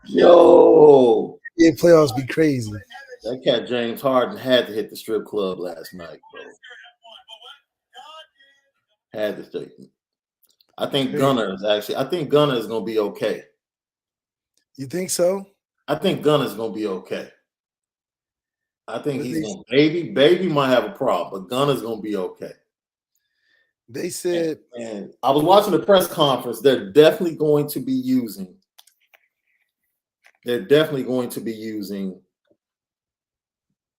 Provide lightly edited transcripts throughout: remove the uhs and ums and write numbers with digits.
Yo, Yeah, playoffs be crazy. that cat James Harden had to hit the strip club last night, bro. Had to stay. I think Gunner is gonna be okay. You think so? I think Gunner's gonna be okay. I think he's gonna baby might have a problem, but Gunner's gonna be okay. They said, and I was watching the press conference. They're definitely going to be using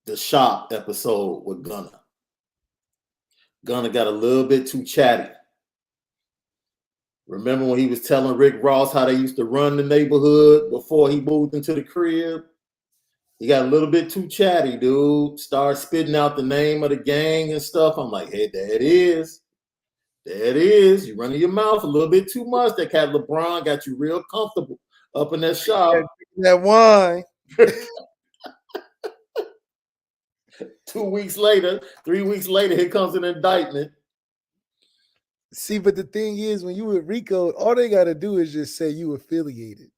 the shop episode with Gunner. Gunner got a little bit too chatty. Remember when he was telling Rick Ross how they used to run the neighborhood before he moved into the crib? He got a little bit too chatty, dude. Started spitting out the name of the gang and stuff. I'm like, hey, there it is. There it is. You're running your mouth a little bit too much. That cat LeBron got you real comfortable up in that shop. That wine. 2 weeks later, 3 weeks later, here comes an indictment. See, but the thing is, when you with Rico, all they got to do is just say you affiliated.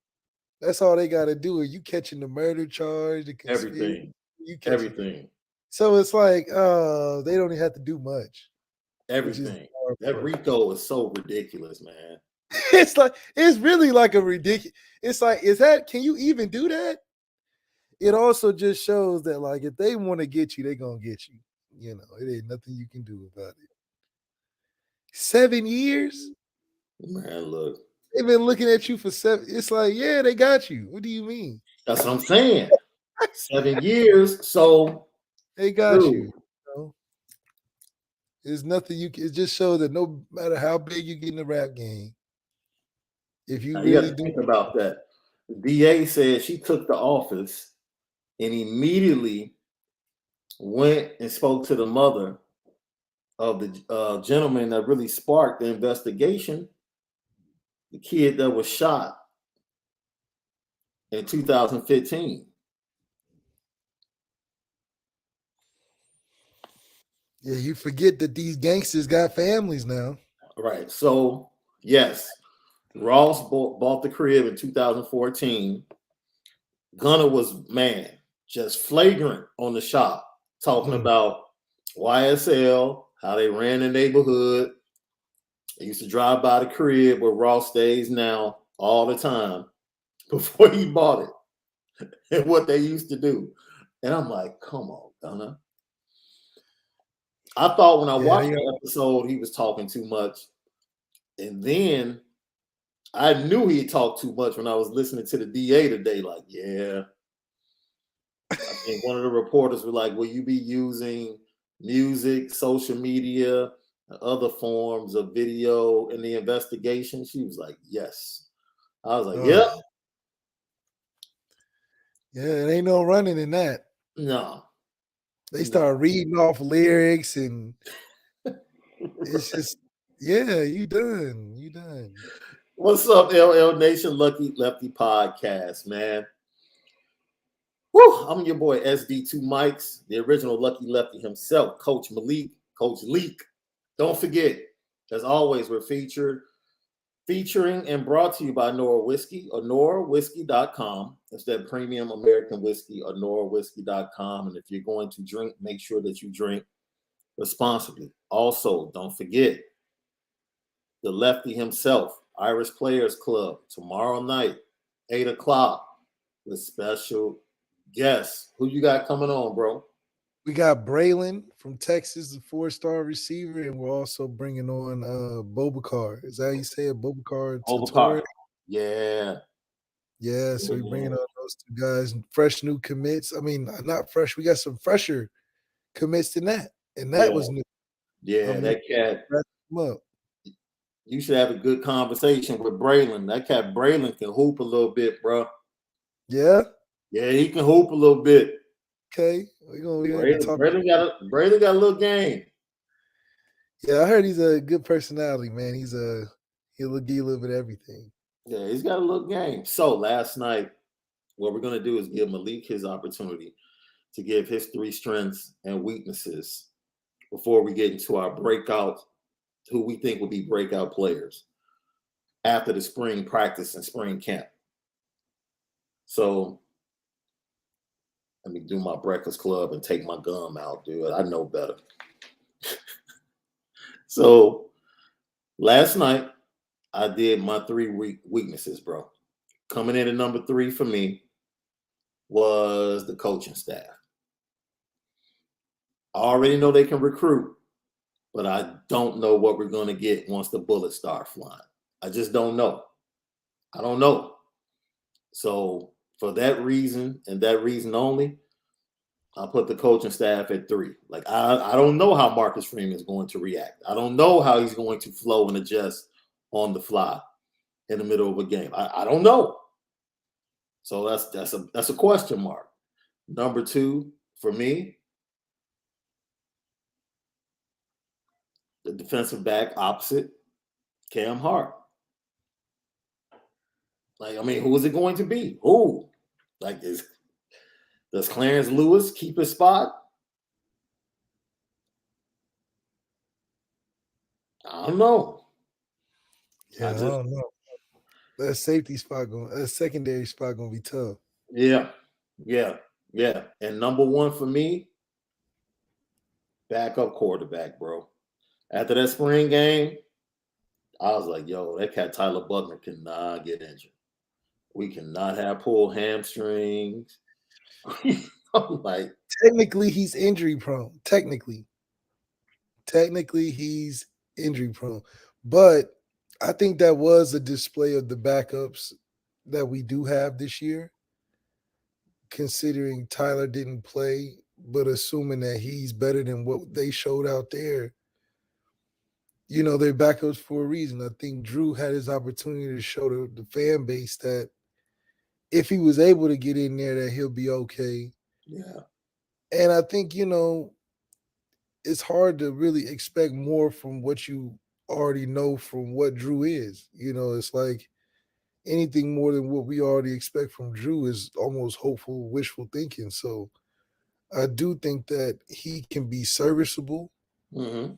That's all they got to do. Are you catching the murder charge? The everything. You everything. So it's like, they don't even have to do much. Everything. That Rico is so ridiculous, man. It's really like a ridiculous. It's like, can you even do that? It also just shows that, like, if they want to get you, they're going to get you. You know, it ain't nothing you can do about it. 7 years? Man, look. They've been looking at you for 7. It's like, yeah, they got you. What do you mean? That's what I'm saying. 7 years, so they got you. There's nothing you can. It just shows that no matter how big you get in the rap game, if you really do think about that. The DA said she took the office and immediately went and spoke to the mother of the gentleman that really sparked the investigation, the kid that was shot in 2015. Yeah, you forget that these gangsters got families now. Right. So, yes, Ross bought the crib in 2014. Gunner was, man, just flagrant on the shop, talking about YSL, how they ran the neighborhood. They used to drive by the crib where Ross stays now all the time before he bought it and what they used to do. And I'm like, come on, Gunner. I thought when I watched the episode, he was talking too much. And then I knew he talked too much when I was listening to the DA today. Like, yeah. I think one of the reporters was like, will you be using music, social media, other forms of video in the investigation? She was like, yes. I was like, yep. Yeah, it ain't no running in that. No. They start reading off lyrics and it's just, yeah, you done. You done. What's up, LL Nation Lucky Lefty Podcast, man? Woo, I'm your boy SD2 Mics, the original Lucky Lefty himself, Coach Malik, Coach Leak. Don't forget, as always, we're featuring and brought to you by Onora Whiskey, OnoraWhiskey.com. That's that premium American whiskey, OnoraWhiskey.com. And if you're going to drink, make sure that you drink responsibly. Also, don't forget, the Lefty himself, Irish Players Club, tomorrow night, 8 o'clock, with special guests. Who you got coming on, bro? We got Braylon from Texas, the 4-star receiver, and we're also bringing on Bobakar. Is that how you say it? Bobakar? Yeah. Yeah, so we're bringing on those two guys, fresh new commits. I mean, not fresh. We got some fresher commits than that. And that was new. Yeah, that cat. You should have a good conversation with Braylon. That cat Braylon can hoop a little bit, bro. Yeah? Yeah, he can hoop a little bit. Okay. Braylon got a little game. Yeah, I heard he's a good personality, man. He'll give you a little bit of everything. Yeah, he's got a little game. So last night, what we're going to do is give Malik his opportunity to give his 3 strengths and weaknesses before we get into our breakout, who we think will be breakout players after the spring practice and spring camp. So let me do my Breakfast Club and take my gum out, dude. I know better. So last night I did my 3 weaknesses, bro. Coming in at number 3 for me was the coaching staff. I already know they can recruit, but I don't know what we're going to get once the bullets start flying. I just don't know. I don't know. So for that reason and that reason only, I put the coaching staff at 3. Like I don't know how Marcus Freeman is going to react. I don't know how he's going to flow and adjust on the fly in the middle of a game. I don't know. So that's a question mark. Number 2 for me, the defensive back opposite Cam Hart. Like, I mean, who is it going to be? Who? Like, does Clarence Lewis keep his spot? I don't know. Yeah, I don't know. That safety spot that secondary spot gonna be tough. Yeah. And number 1 for me, backup quarterback, bro. After that spring game, I was like, yo, that cat Tyler Buckner cannot get injured. We cannot have pulled hamstrings. I'm like, technically he's injury prone. Technically he's injury prone. But I think that was a display of the backups that we do have this year, considering Tyler didn't play, but assuming that he's better than what they showed out there. You know, they're backups for a reason. I think Drew had his opportunity to show the fan base that if he was able to get in there, that he'll be okay. yeah. And I think, you know, it's hard to really expect more from what you already know from what Drew is. You know, it's like anything more than what we already expect from Drew is almost hopeful, wishful thinking. So I do think that he can be serviceable. Mm-hmm.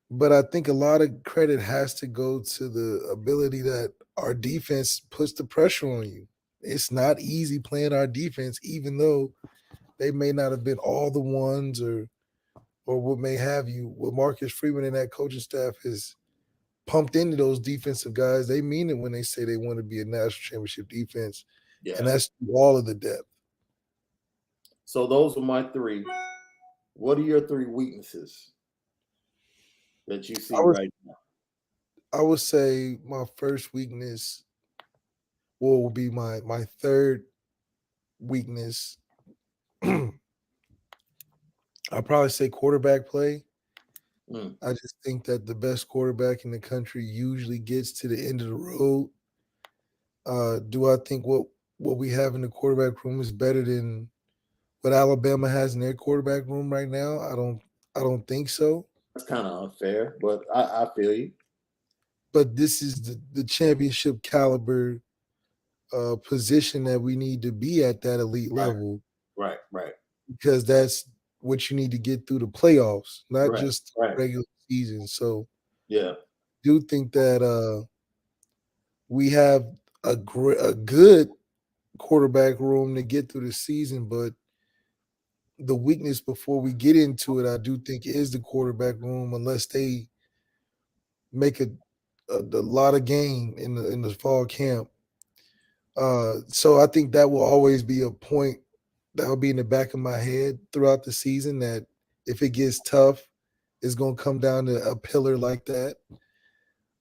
But I think a lot of credit has to go to the ability that our defense puts the pressure on you. It's not easy playing our defense, even though they may not have been all the ones or what may have you. What Marcus Freeman and that coaching staff is pumped into those defensive guys. They mean it when they say they want to be a national championship defense. Yeah. And that's all of the depth. So those are my 3. What are your 3 weaknesses that you see right now? I would say my first weakness will be my third weakness. I'll probably say quarterback play. I just think that the best quarterback in the country usually gets to the end of the road. Do I think what we have in the quarterback room is better than what Alabama has in their quarterback room right now? I don't think so. That's kind of unfair, but I feel you. But this is the championship caliber position that we need to be at that elite level. Right. Because that's what you need to get through the playoffs, not Right, just regular season. So yeah, do think that we have a good quarterback room to get through the season, but the weakness before we get into it, I do think is the quarterback room, unless they make a lot of gain in the fall camp. So I think that will always be a point that will be in the back of my head throughout the season, that if it gets tough, it's going to come down to a pillar like that.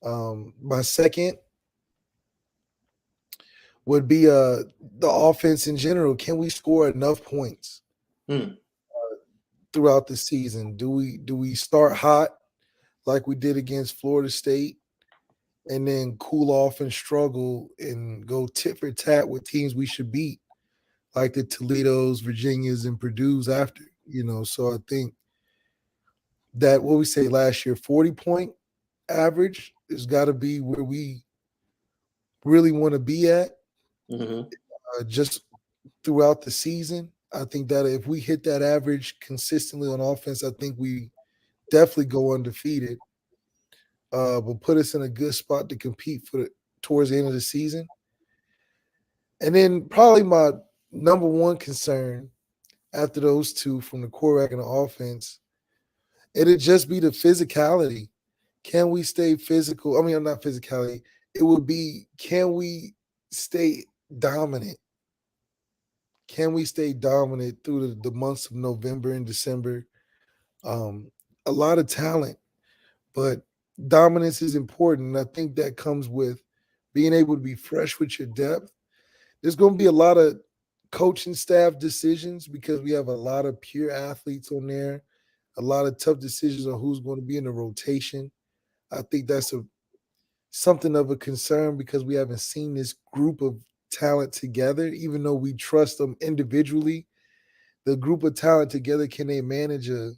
My second would be the offense in general. Can we score enough points throughout the season? Do we start hot like we did against Florida State and then cool off and struggle and go tit for tat with teams we should beat, like the Toledos, Virginias, and Purdue's after, you know? So I think that what we say last year, 40-point average has got to be where we really want to be at just throughout the season. I think that if we hit that average consistently on offense, I think we definitely go undefeated, but put us in a good spot to compete towards the end of the season. And then probably my number one concern after those two from the quarterback and the offense, it'd just be the physicality. Can we stay physical? I mean, not physicality. It would be, can we stay dominant? Can we stay dominant through the months of November and December? A lot of talent, but dominance is important. And I think that comes with being able to be fresh with your depth. There's going to be a lot of coaching staff decisions because we have a lot of pure athletes on there, a lot of tough decisions on who's going to be in the rotation. I think that's something of a concern because we haven't seen this group of talent together, even though we trust them individually. The group of talent together, can they manage a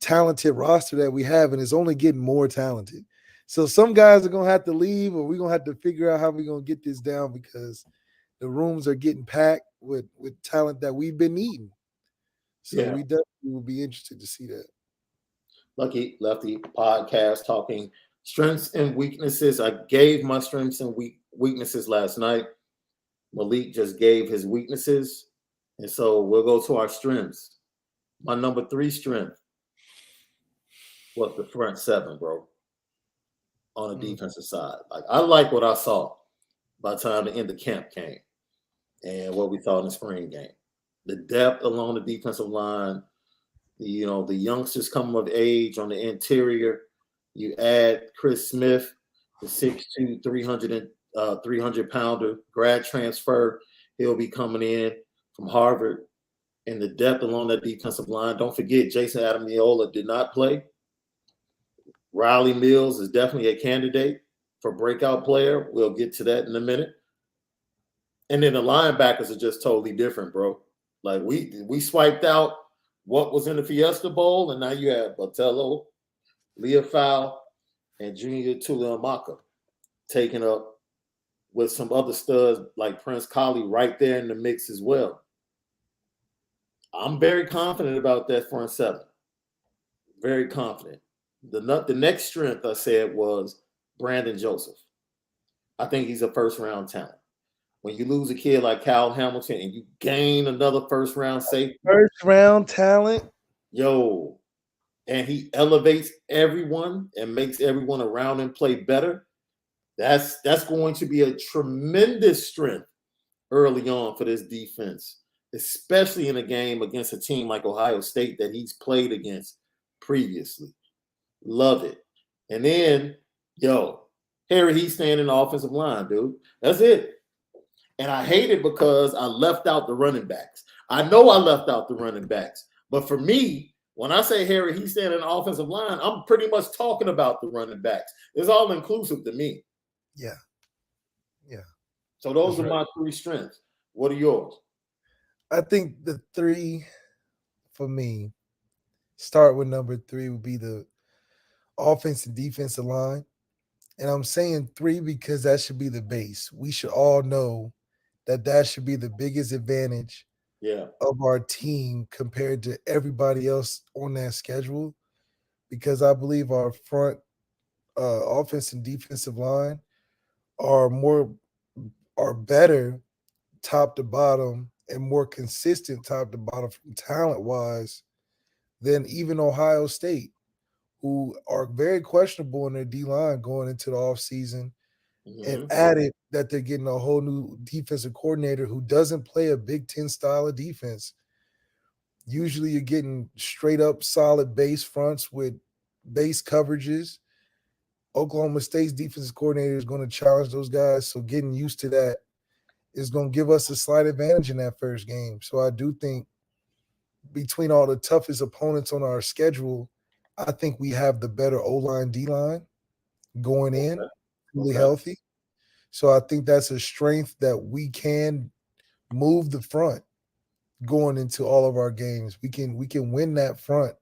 talented roster that we have? And it's only getting more talented. So some guys are going to have to leave, or we're going to have to figure out how we're going to get this down because the rooms are getting packed with talent that we've been needing. So Yeah. we definitely will be interested to see that. Lucky Lefty podcast talking strengths and weaknesses. I gave my strengths and weaknesses last night. Malik just gave his weaknesses. And so we'll go to our strengths. My number 3 strength was the front 7, bro, on the defensive side. Like, I like what I saw by the time the end of camp came and what we saw in the spring game. The depth along the defensive line, the youngsters coming of age on the interior. You add Chris Smith, the 6'2", 300-pounder grad transfer. He'll be coming in from Harvard. And the depth along that defensive line. Don't forget, Jason Adamiola did not play. Riley Mills is definitely a candidate for breakout player. We'll get to that in a minute. And then the linebackers are just totally different, bro. Like, we swiped out what was in the Fiesta Bowl, and now you have Botello, Leofau, and Junior Tuiamaka taken up with some other studs like Prince Collie right there in the mix as well. I'm very confident about that front 7. Very confident. The next strength I said was Brandon Joseph. I think he's a first-round talent. When you lose a kid like Kyle Hamilton and you gain another first-round safety. First-round talent? Yo. And he elevates everyone and makes everyone around him play better. That's going to be a tremendous strength early on for this defense, especially in a game against a team like Ohio State that he's played against previously. Love it. And then, Harry, he's staying in the offensive line, dude. That's it. And I hate it because I left out the running backs. I know I left out the running backs. But for me, when I say Harry, he's staying in the offensive line, I'm pretty much talking about the running backs. It's all inclusive to me. Yeah. Yeah. So those are my 3 strengths. What are yours? I think the 3 for me, start with number 3, would be the offense and defensive line. And I'm saying 3 because that should be the base. We should all know that should be the biggest advantage of our team compared to everybody else on that schedule, because I believe our front offense and defensive line are better top to bottom and more consistent top to bottom from talent wise than even Ohio State, who are very questionable in their D-line going into the offseason. And added that they're getting a whole new defensive coordinator who doesn't play a Big Ten style of defense. Usually you're getting straight up solid base fronts with base coverages. Oklahoma State's defensive coordinator is going to challenge those guys. So getting used to that is going to give us a slight advantage in that first game. So I do think between all the toughest opponents on our schedule, I think we have the better O-line, D-line going in, really healthy. So I think that's a strength that we can move the front going into all of our games. We can win that front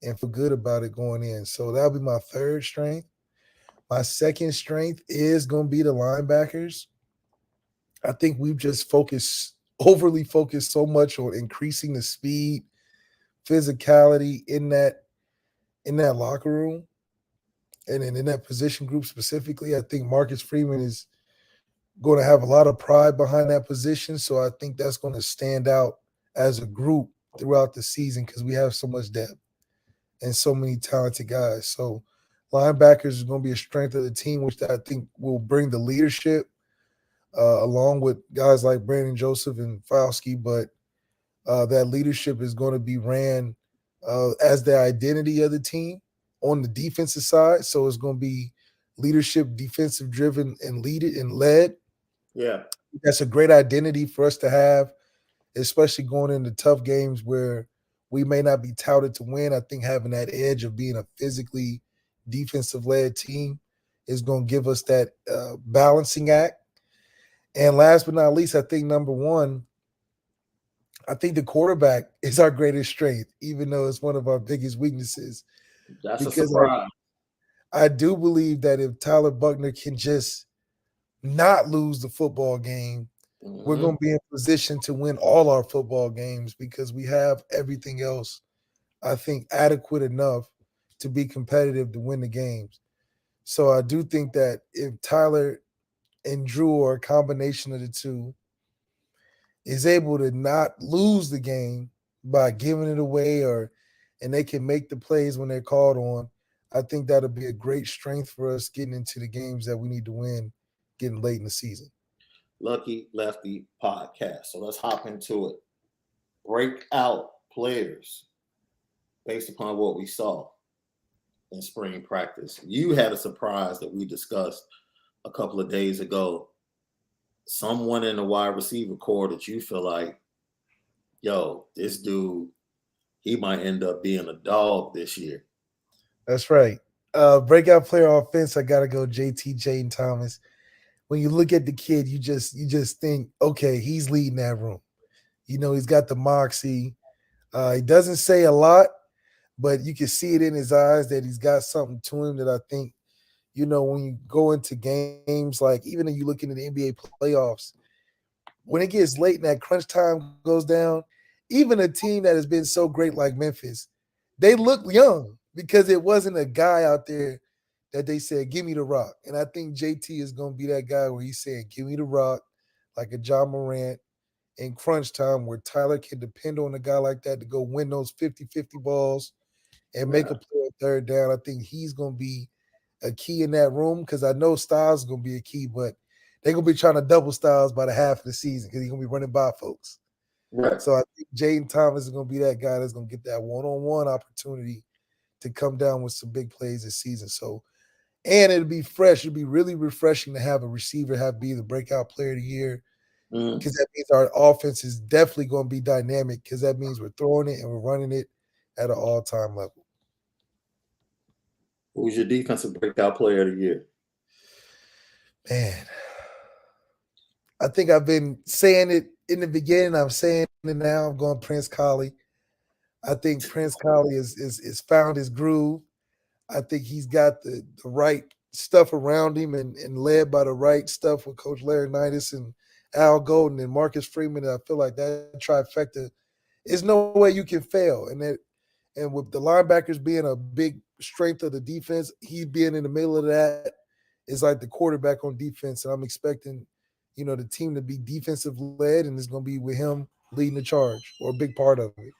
and feel good about it going in. So that'll be my 3rd strength. My 2nd strength is going to be the linebackers. I think we've just overly focused so much on increasing the speed, physicality in that locker room and in that position group specifically. I think Marcus Freeman is going to have a lot of pride behind that position. So I think that's going to stand out as a group throughout the season because we have so much depth and so many talented guys. So linebackers is going to be a strength of the team, which I think will bring the leadership along with guys like Brandon Joseph and Fauski. But that leadership is going to be ran as the identity of the team on the defensive side. So it's going to be leadership, defensive driven, and led. Yeah. That's a great identity for us to have, especially going into tough games where we may not be touted to win. I think having that edge of being a physically defensive led team is going to give us that balancing act. And last but not least, I think number one, I think the quarterback is our greatest strength, even though it's one of our biggest weaknesses. That's a Because surprise. I do believe that if Tyler Buckner can just not lose the football game, we're going to be in position to win all our football games because we have everything else, I think, adequate enough to be competitive to win the games. So I do think that if Tyler and Drew or a combination of the two is able to not lose the game by giving it away and they can make the plays when they're called on, I think that'll be a great strength for us getting into the games that we need to win getting late in the season. Lucky Lefty podcast. So let's hop into it. Breakout players based upon what we saw in spring practice. You had a surprise that we discussed a couple of days ago. Someone in the wide receiver core that you feel like, yo, this dude, he might end up being a dog this year. That's right. Breakout player offense, I gotta go JT Jaden Thomas. When you look at the kid, you just think, okay, he's leading that room. You know, he's got the moxie. He doesn't say a lot, but you can see it in his eyes that he's got something to him that I think, you know, when you go into games, like even when you look into the NBA playoffs, when it gets late and that crunch time goes down, even a team that has been so great like Memphis, they look young because it wasn't a guy out there that they said, give me the rock. And I think JT is going to be that guy where he's saying, give me the rock, like a John Morant in crunch time where Tyler can depend on a guy like that to go win those 50-50 balls and make a play at third down. I think he's going to be a key in that room because I know Styles is going to be a key, but they're going to be trying to double Styles by the half of the season because he's going to be running by folks. Right. So I think Jaden Thomas is going to be that guy that's going to get that one-on-one opportunity to come down with some big plays this season. So, and it'll be fresh. It'll be really refreshing to have a receiver be the breakout player of the year because that means our offense is definitely going to be dynamic because that means we're throwing it and we're running it at an all-time level. Who's your defensive breakout player of the year? Man, I think I've been saying it in the beginning. I'm saying it now. I'm going Prince Collie. I think Prince Collie is found his groove. I think he's got the right stuff around him and led by the right stuff with Coach Larry Nitis and Al Golden and Marcus Freeman. And I feel like that trifecta is no way you can fail. And with the linebackers being a big strength of the defense, he being in the middle of that is like the quarterback on defense. And I'm expecting, you know, the team to be defensive led, and it's going to be with him leading the charge or a big part of it.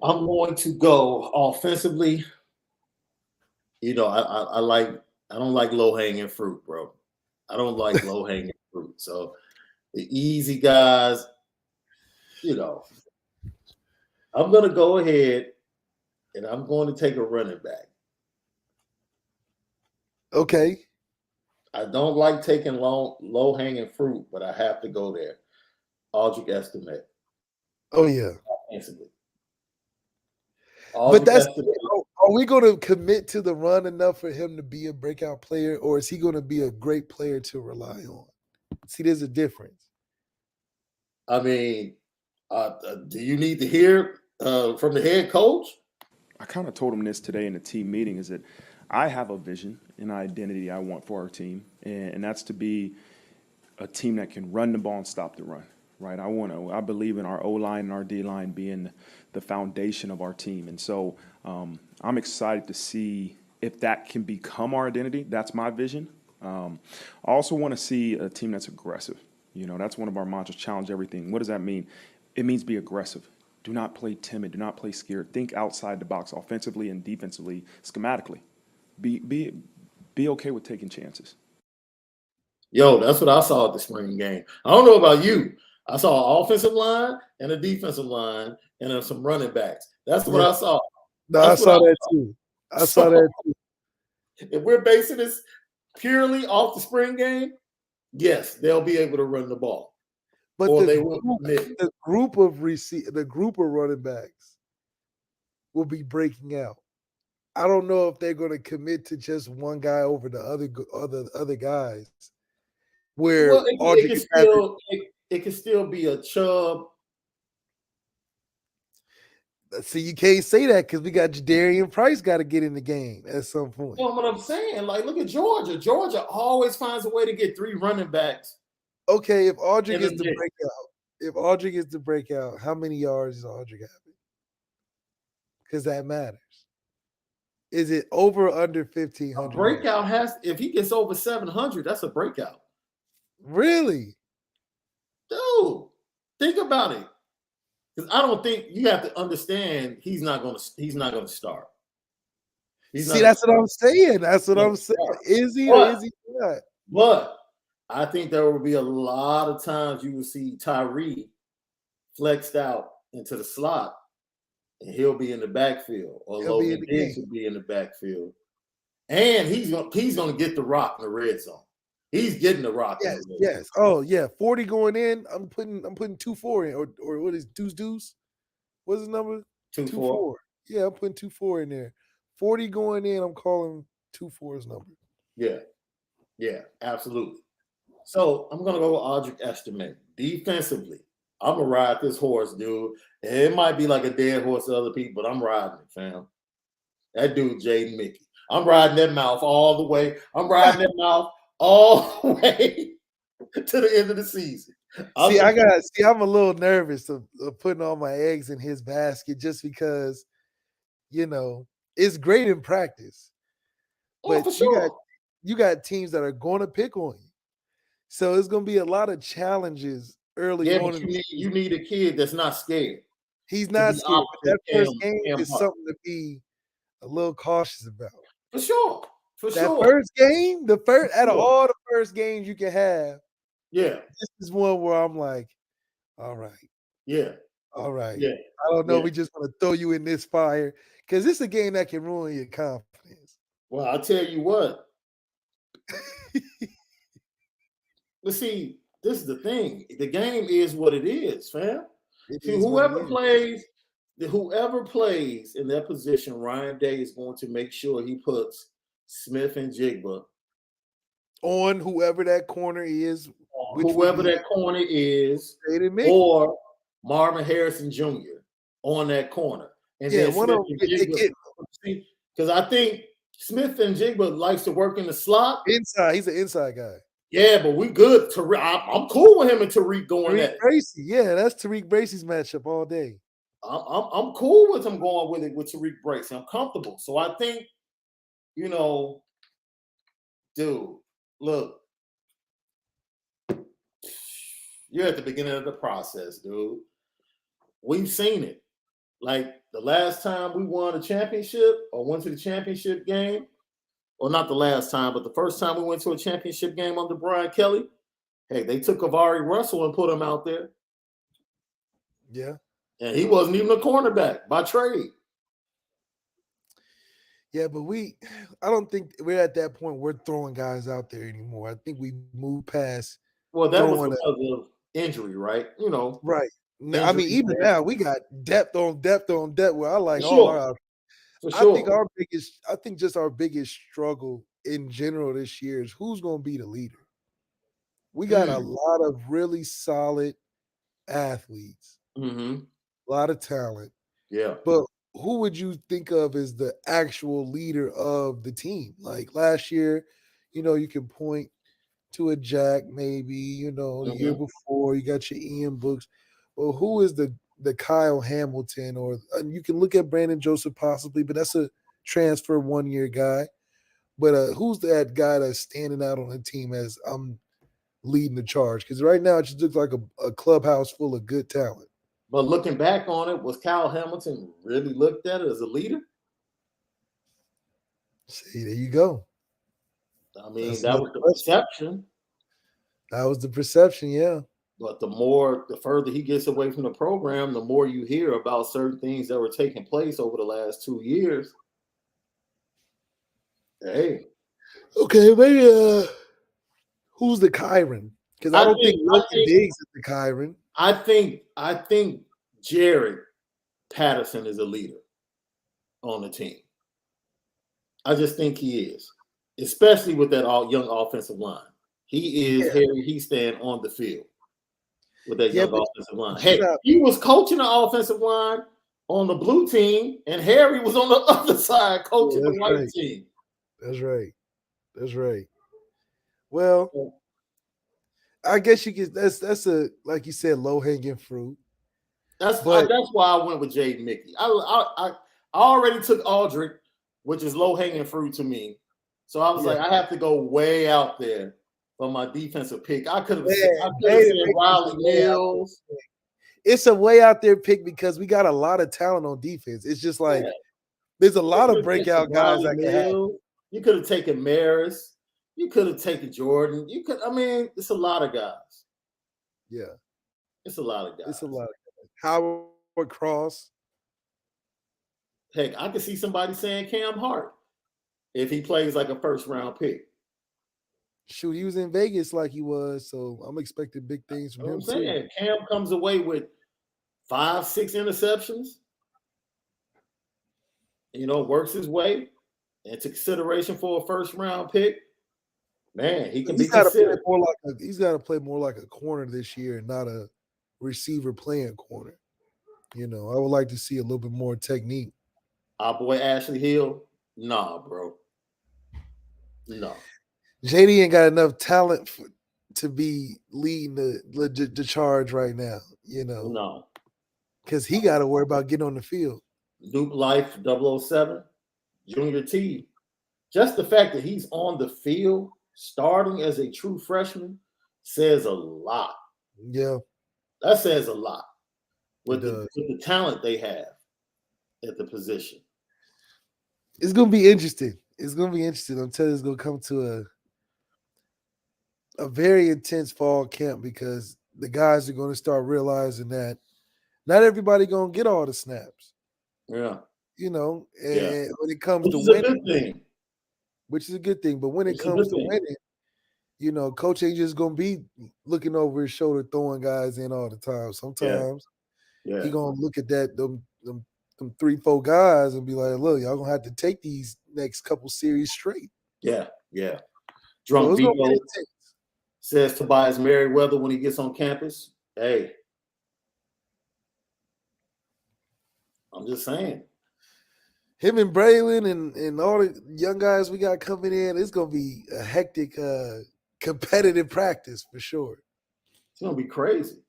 I'm going to go offensively. You know, I don't like low hanging fruit, bro. I don't like low hanging fruit. So the easy guys, you know, I'm going to go ahead and I'm going to take a running back. Okay. I don't like taking low hanging fruit, but I have to go there. Aldrich Estimate. Oh yeah. Offensively. But are we going to commit to the run enough for him to be a breakout player, or is he going to be a great player to rely on? See, there's a difference. I mean, do you need to hear from the head coach? I kind of told him this today in the team meeting is that I have a vision and identity I want for our team, and that's to be a team that can run the ball and stop the run. Right, I believe in our O-line and our D-line being the foundation of our team. And so I'm excited to see if that can become our identity. That's my vision. I also want to see a team that's aggressive. You know, that's one of our mantras, challenge everything. What does that mean? It means be aggressive. Do not play timid. Do not play scared. Think outside the box offensively and defensively, schematically. Be okay with taking chances. Yo, that's what I saw at the spring game. I don't know about you. I saw an offensive line and a defensive line and then some running backs. That's what I saw. No, I saw that too. I saw that too. If we're basing this purely off the spring game, yes, they'll be able to run the ball. But or the group of running backs will be breaking out. I don't know if they're going to commit to just one guy over the other guys. Where it can still be a Chubb. See, you can't say that because we got Jadarian Price got to get in the game at some point. You know what I'm saying? Like, look at Georgia. Georgia always finds a way to get 3 running backs. Okay, if Audrey gets the breakout, how many yards is Audrey having? Because that matters. Is it over or under 1,500? Breakout if he gets over 700, that's a breakout. Really? Dude, think about it. Because I don't think you have to understand he's not gonna start. That's what I'm saying. That's what I'm saying. Is he or is he not? But I think there will be a lot of times you will see Tyree flexed out into the slot, and he'll be in the backfield, or Logan Diggs will be in the backfield, and he's gonna get the rock in the red zone. He's getting the rock. Yes. Oh yeah, 40 going in. I'm putting 2-4 in, or what is deuce? What's his number? 2-4. Yeah, I'm putting 2-4 in there. 40 going in. I'm calling 2-4's number. Yeah, absolutely. So I'm gonna go with Audric Estime. Defensively, I'm gonna ride this horse, dude. And it might be like a dead horse to other people, but I'm riding it, fam. That dude, Jaden Mickey. I'm riding that mouth all the way. I'm riding that mouth all the way to the end of the season. I'm a little nervous of putting all my eggs in his basket just because, it's great in practice. But for sure. You got teams that are going to pick on you. So it's going to be a lot of challenges early on. But you need a kid that's not scared. He's not scared. But that first game is something to be a little cautious about. For sure. First game, out of all the first games you can have, this is one where I'm like, all right. Yeah. All right. Yeah. I don't know. We just want to throw you in this fire because it's a game that can ruin your confidence. Well, I'll tell you what. But see, this is the thing. The game is what it is, fam. Whoever plays in that position, Ryan Day is going to make sure he puts Smith and Jigba on whoever that corner is. Or Marvin Harrison Jr. on that corner. And then one of them because I think Smith and Jigba likes to work in the slot. Inside, he's an inside guy. Yeah, but we good. I'm cool with him and Tariq going Tariq Bracy. Yeah, that's Tariq Bracy's matchup all day. I'm cool with him going with it with Tariq Bracy. I'm comfortable. So I think, dude, look, you're at the beginning of the process, dude. We've seen it. Like the last time we won a championship or went to the championship game, or not the last time, but the first time we went to a championship game under Brian Kelly, hey, they took Avari Russell and put him out there. Yeah. And he wasn't even a cornerback by trade. Yeah, but I don't think we're at that point we're throwing guys out there anymore. I think we moved past. Well, that was because of injury, right? Right. I mean, even now we got depth on depth on depth where I like I think just our biggest struggle in general this year is who's going to be the leader. We got a lot of really solid athletes, a lot of talent. Yeah. But who would you think of as the actual leader of the team? Like last year, you can point to a Jack maybe, the year before you got your Ian Books. Well, who is the Kyle Hamilton, or you can look at Brandon Joseph possibly, but that's a transfer 1-year guy. But who's that guy that's standing out on the team as I'm leading the charge? Because right now it just looks like a clubhouse full of good talent. But looking back on it, was Kyle Hamilton really looked at as a leader? See, there you go. I mean, that was the perception. That was the perception, yeah. But the further he gets away from the program, the more you hear about certain things that were taking place over the last 2 years. Hey. Okay, maybe who's the Kyron? Because I don't think Logan Diggs is the Kyron. I think Jared Patterson is a leader on the team. I just think he is, especially with that young offensive line. He is Harry Heastand on the field with that young offensive line. Hey, he was coaching the offensive line on the blue team, and Harry was on the other side coaching the white team. That's right. That's right. Well, I guess you could. That's a, like you said, low hanging fruit. That's why I went with Jay Mickey. I already took Aldrick, which is low hanging fruit to me. So I was like, I have to go way out there for my defensive pick. I could have said Riley Mills. It's a way out there pick because we got a lot of talent on defense. It's just like there's a lot of breakout guys that can have. You could have taken Maris. You could have taken Jordan. It's a lot of guys. Yeah. It's a lot of guys. It's a lot of guys. Howard Cross. Heck, I could see somebody saying Cam Hart if he plays like a first-round pick. Shoot, he was in Vegas like he was, so I'm expecting big things from him too. Cam comes away with 5-6 interceptions. Works his way into consideration for a first-round pick. Man, he can be considered. He's got to play more like a corner this year and not a receiver playing corner. I would like to see a little bit more technique. Our boy Ashley Hill, nah, bro. No. JD ain't got enough talent to be leading the charge right now, No. Because he got to worry about getting on the field. Duke Life 007, Junior T. Just the fact that he's on the field starting as a true freshman says a lot. Yeah. That says a lot with the talent they have at the position. It's going to be interesting. It's going to be interesting. I'm telling you, it's going to come to a very intense fall camp because the guys are going to start realizing that not everybody going to get all the snaps. Yeah. When it comes to winning, which is a good thing. But when it comes to winning, coach ain't just going to be looking over his shoulder, throwing guys in all the time. Sometimes he going to look at them 3-4 guys and be like, look, y'all going to have to take these next couple series straight. Yeah. Drunk Vivo says Tobias Merriweather when he gets on campus, hey, I'm just saying. Him and Braylon and all the young guys we got coming in, it's going to be a hectic competitive practice for sure. It's going to be crazy.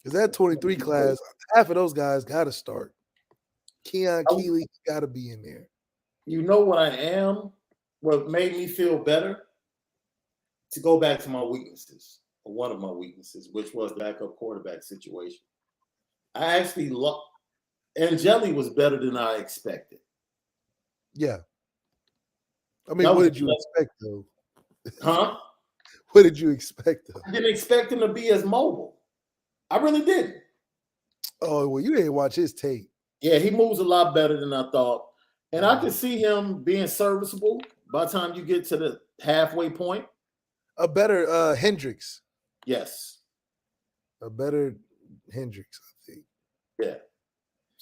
Because that 23 class, half of those guys got to start. Keon Keeley got to be in there. You know what I am? What made me feel better? To go back to my weaknesses, or one of my weaknesses, which was the backup quarterback situation. I actually Angeli was better than I expected. Yeah. I mean, what did you expect, though? Huh? What did you expect, though? I didn't expect him to be as mobile. I really didn't. Oh, well, you didn't watch his tape. Yeah, he moves a lot better than I thought. And I could see him being serviceable by the time you get to the halfway point. A better Hendricks. Yes. A better Hendricks, I think. Yeah.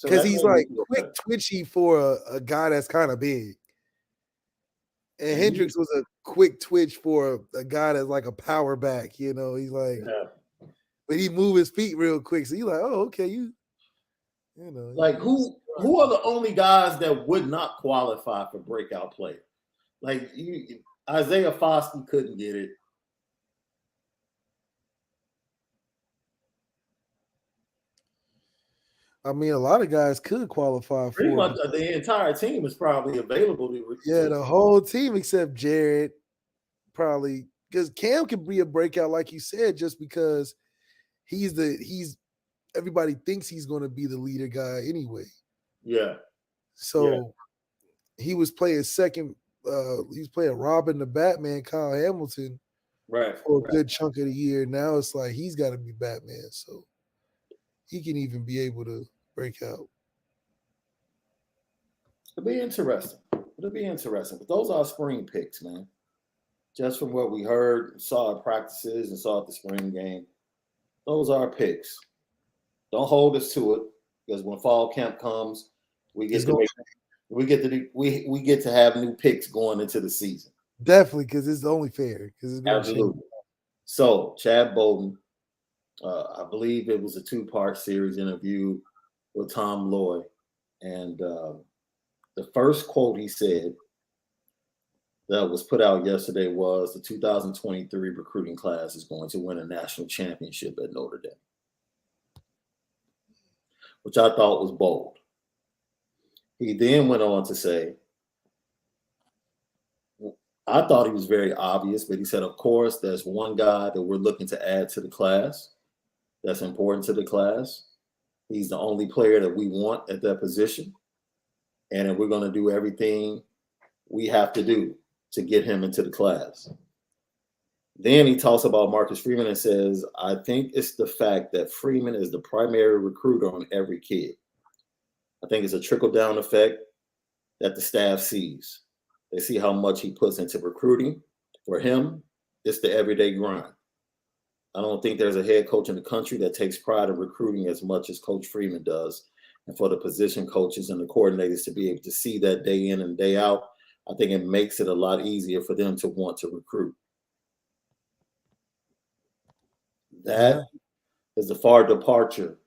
Because he's like quick twitchy for a guy that's kind of big. And Hendricks was a quick twitch for a guy that's like a power back, He's like, but he move his feet real quick. So you're like, oh, okay, like who are the only guys that would not qualify for breakout player? Like Isaiah Foskey couldn't get it. I mean, a lot of guys could qualify Pretty for much it. the entire team is probably available to. Yeah, the whole team except Jared, probably because Cam could be a breakout, like you said, just because he's everybody thinks he's going to be the leader guy anyway. Yeah. So he was playing second. He was playing Robin the Batman, Kyle Hamilton, Right. for a good chunk of the year. Now it's like he's got to be Batman, so he can even be able to break out. It'll be interesting. But those are spring picks, man. Just from what we heard, saw at practices, and saw at the spring game, those are picks. Don't hold us to it, because when fall camp comes, we get to have new picks going into the season. Definitely, because it's only fair. Because it's absolutely. So Chad Bowden, I believe it was a 2-part series interview with Tom Loy, and the first quote he said that was put out yesterday was the 2023 recruiting class is going to win a national championship at Notre Dame, which I thought was bold. He then went on to say, I thought he was very obvious, but he said, of course, there's one guy that we're looking to add to the class that's important to the class. He's the only player that we want at that position. And we're going to do everything we have to do to get him into the class. Then he talks about Marcus Freeman and says, I think it's the fact that Freeman is the primary recruiter on every kid. I think it's a trickle-down effect that the staff sees. They see how much he puts into recruiting. For him, it's the everyday grind. I don't think there's a head coach in the country that takes pride in recruiting as much as Coach Freeman does. And for the position coaches and the coordinators to be able to see that day in and day out, I think it makes it a lot easier for them to want to recruit. That is a far departure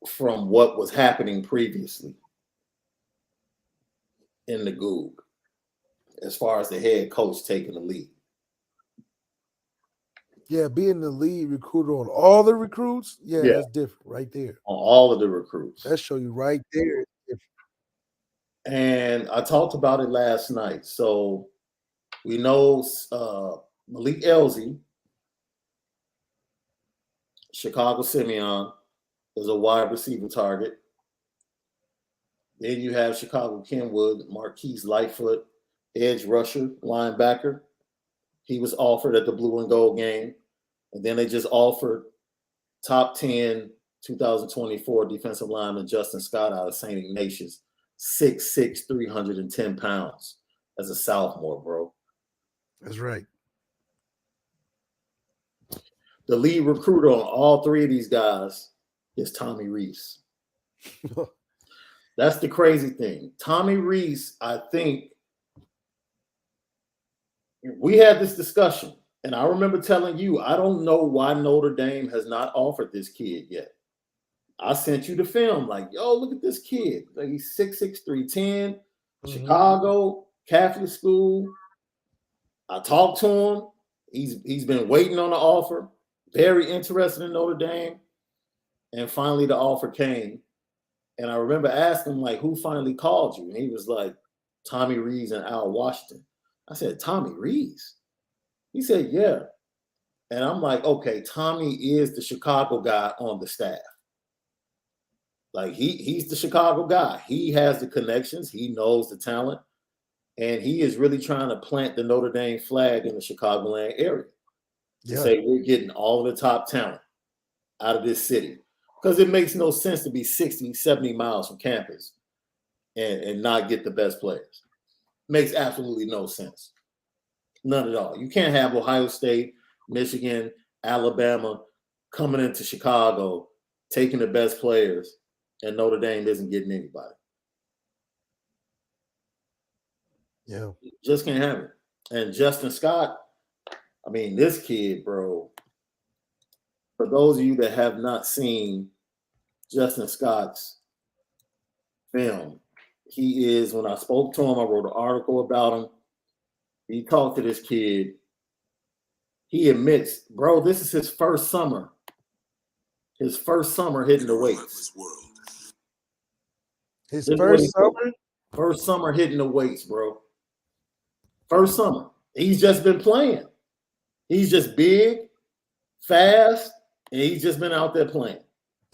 from what was happening previously in the Goog, as far as the head coach taking the lead. Yeah, being the lead recruiter on all the recruits, that's different right there. On all of the recruits. That show you right there. And I talked about it last night. So we know Malik Elzy, Chicago Simeon, is a wide receiver target. Then you have Chicago Kenwood, Marquise Lightfoot, edge rusher, linebacker. He was offered at the blue and gold game. And then they just offered top 10 2024 defensive lineman Justin Scott out of St. Ignatius, 6'6", 310 pounds as a sophomore, bro. That's right. The lead recruiter on all three of these guys is Tommy Reese. That's the crazy thing. Tommy Reese, I think, we had this discussion, and I remember telling you, I don't know why Notre Dame has not offered this kid yet. I sent you the film, like, yo, look at this kid. Like, he's 6'6", 310, Chicago, Catholic school. I talked to him. He's been waiting on the offer, very interested in Notre Dame. And finally the offer came. And I remember asking him, like, who finally called you? And he was like, Tommy Reese and Al Washington. I said, Tommy Reese? He said, yeah. And I'm like, okay, Tommy is the Chicago guy on the staff. Like, he's the Chicago guy. He has the connections. He knows the talent. And he is really trying to plant the Notre Dame flag in the Chicagoland area to say we're getting all of the top talent out of this city. Because it makes no sense to be 60, 70 miles from campus and not get the best players. Makes absolutely no sense. None at all. You can't have Ohio State, Michigan, Alabama coming into Chicago, taking the best players, and Notre Dame isn't getting anybody. Yeah. Just can't have it. And Justin Scott, I mean, this kid, bro, for those of you that have not seen Justin Scott's film, he is, when I spoke to him, I wrote an article about him. He talked to this kid. He admits, bro, this is his first summer his first summer hitting the weights. His first summer? First summer hitting the weights, bro. First summer. He's just been playing. He's just big, fast, and he's just been out there playing.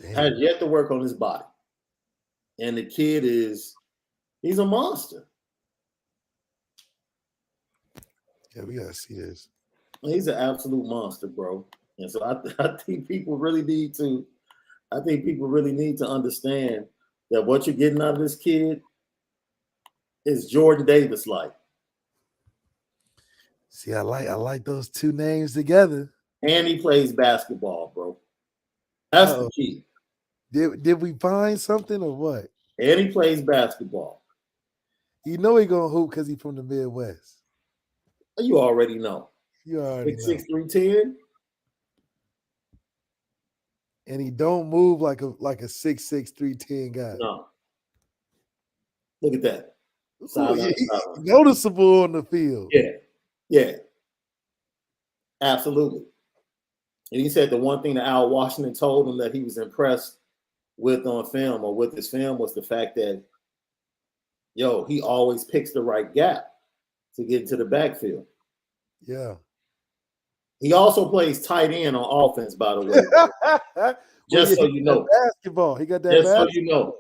Damn. Has yet to work on his body. And the kid he's a monster. Yeah, we gotta see this. He's an absolute monster, bro. And so I think people really need to understand that what you're getting out of this kid is Jordan Davis like. See, I like those two names together. And he plays basketball, bro. That's the key. Did we find something or what? And he plays basketball. You know he gonna hoop because he's from the Midwest. You already know. You already know. 6'6", 310. And he don't move like a 6'6", 310 guy. No. Look at that. Noticeable on the field. Yeah. Absolutely. And he said the one thing that Al Washington told him that he was impressed with on film or with his film was the fact that, he always picks the right gap to get into the backfield. Yeah. He also plays tight end on offense, by the way. Just so you know. Basketball. He got that Just basketball. so you know.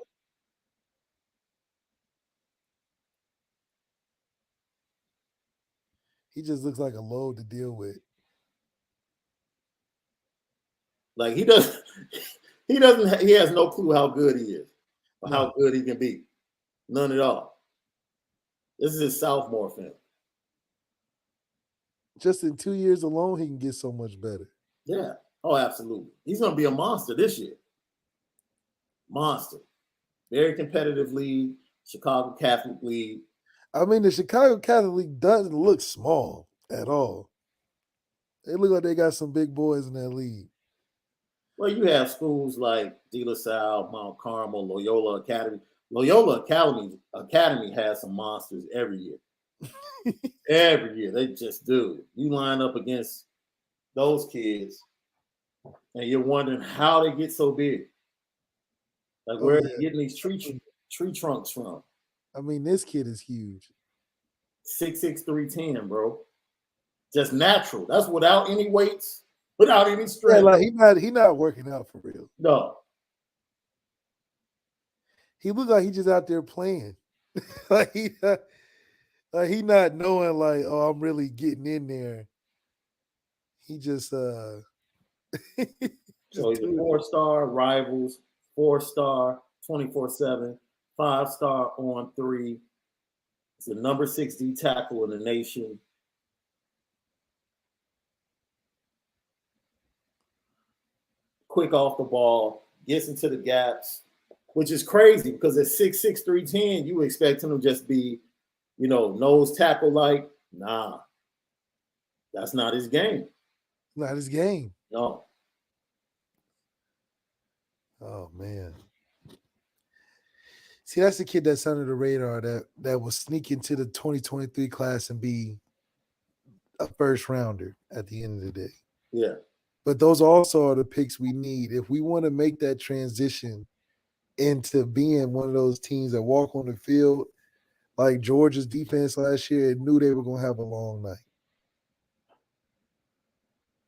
He just looks like a load to deal with. Like he has no clue how good he is or how good he can be. None at all. This is his sophomore film. Just in 2 years alone, he can get so much better. Yeah. Oh, absolutely. He's going to be a monster this year. Monster. Very competitive league. Chicago Catholic League. I mean, the Chicago Catholic League doesn't look small at all. They look like they got some big boys in that league. Well, you have schools like De La Salle, Mount Carmel, Loyola Academy. Loyola Academy has some monsters every year. Every year. They just do. You line up against those kids, and you're wondering how they get so big. Like, where are they getting these tree trunks from? I mean, this kid is huge. 6'6", 310, bro. Just natural. That's without any weights, without any strength. Yeah, like he not working out for real. No. He looks like he's just out there playing. like he not knowing like, oh, I'm really getting in there. He just So he's a 4-star Rivals, 4-star 24/7, 5-star on 3. It's the number 6 D tackle in the nation. Quick off the ball, gets into the gaps, which is crazy because at 6'6", 310, you expect him to just be, nose tackle like. Nah, that's not his game. Not his game. No. Oh, man. See, that's the kid that's under the radar that will sneak into the 2023 class and be a first rounder at the end of the day. Yeah. But those also are the picks we need. If we want to make that transition into being one of those teams that walk on the field like Georgia's defense last year and knew they were going to have a long night.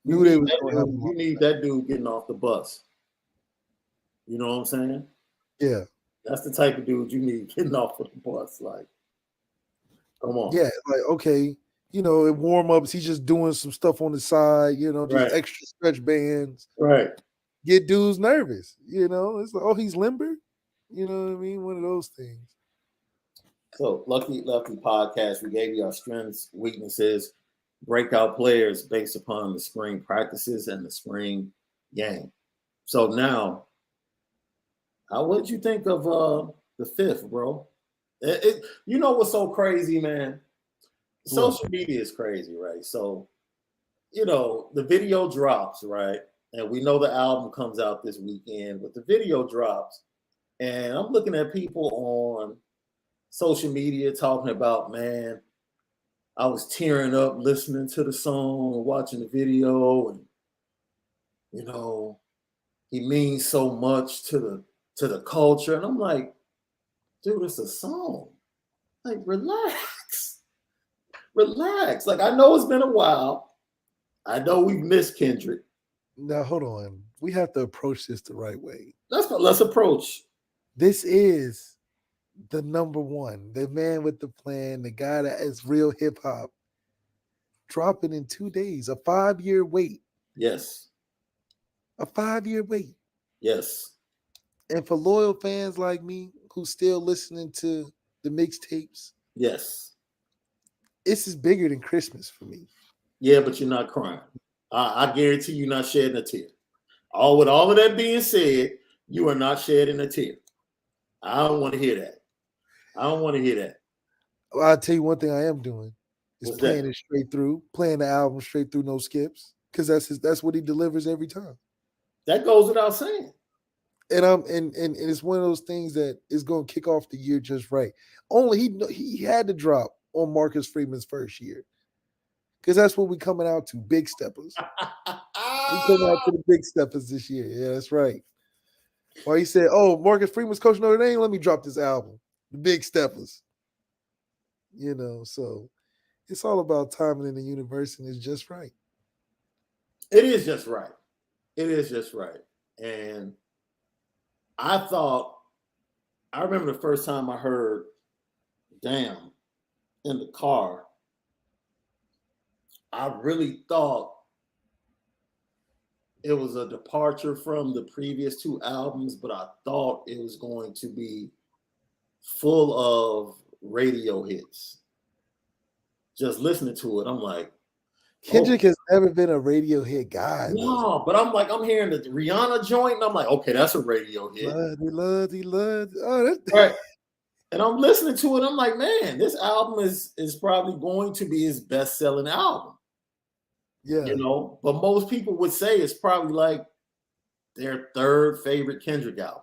You need that dude getting off the bus. You know what I'm saying? Yeah. That's the type of dude you need getting off of the bus. Like, come on. Yeah, like, okay, in warm-ups, he's just doing some stuff on the side, just extra stretch bands. Right. Get dudes nervous, It's like, oh, he's limber? You know what I mean? One of those things. So, Lucky Lefty podcast, we gave you our strengths, weaknesses, breakout players based upon the spring practices and the spring game. So now, what did you think of the 5th, bro? You know what's so crazy, man? Social media is crazy, right? So, the video drops, right? And we know the album comes out this weekend, but the video drops. And I'm looking at people on social media talking about, man, I was tearing up listening to the song and watching the video. And, He means so much to the culture. And I'm like, dude, it's a song. Like, relax. Relax. Like, I know it's been a while. I know we've missed Kendrick. Now, hold on. We have to approach this the right way. Let's approach. This is the number one, the man with the plan, the guy that is real hip hop, dropping in 2 days, a 5-year wait. Yes. A 5-year wait. Yes. And for loyal fans like me who still listening to the mixtapes, yes, this is bigger than Christmas for me. Yeah, but you're not crying. I guarantee you're not shedding a tear. With all of that being said, you are not shedding a tear. I don't want to hear that. I don't want to hear that. Well, I'll tell you one thing I am doing is What's playing that? it straight through, playing the album straight through, no skips, because that's what he delivers every time. That goes without saying. And it's one of those things that is going to kick off the year just right. Only he had to drop on Marcus Freeman's first year, because that's what we're coming out to, big steppers. We coming out to the big steppers this year. Yeah, that's right. Well, he said, "Oh, Marcus Freeman's coaching Notre Dame. Let me drop this album, the big steppers." You know, so it's all about timing in the universe, and it's just right. It is just right. It is just right. And I remember the first time I heard "Damn" in the car, I really thought it was a departure from the previous two albums, but I thought it was going to be full of radio hits. Just listening to it, I'm like, Kendrick has never been a radio hit guy. no, but I'm hearing the Rihanna joint, and I'm like, okay, that's a radio hit. Love. Oh, that's right. And I'm listening to it, I'm like, man, this album is probably going to be his best-selling album. Yeah. You know, but most people would say it's probably like their third favorite Kendrick album.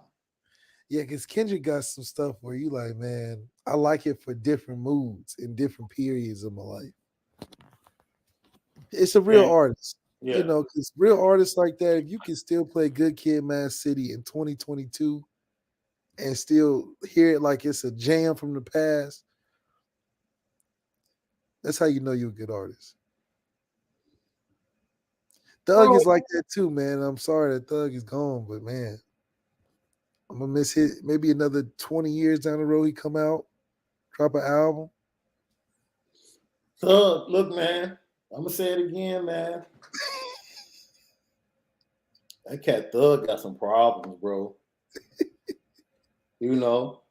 Yeah, because Kendrick got some stuff where you like, man, I like it for different moods and different periods of my life. It's a real artist. Yeah. You know, because real artists like that, if you can still play Good Kid, Mad City in 2022 and still hear it like it's a jam from the past, that's how you know you're a good artist. Thug is like that too, man. I'm sorry that Thug is gone, but man, I'm gonna miss it. Maybe another 20 years down the road, he come out, drop an album. Thug, look, man, I'm gonna say it again, man. That cat Thug got some problems, bro. You know.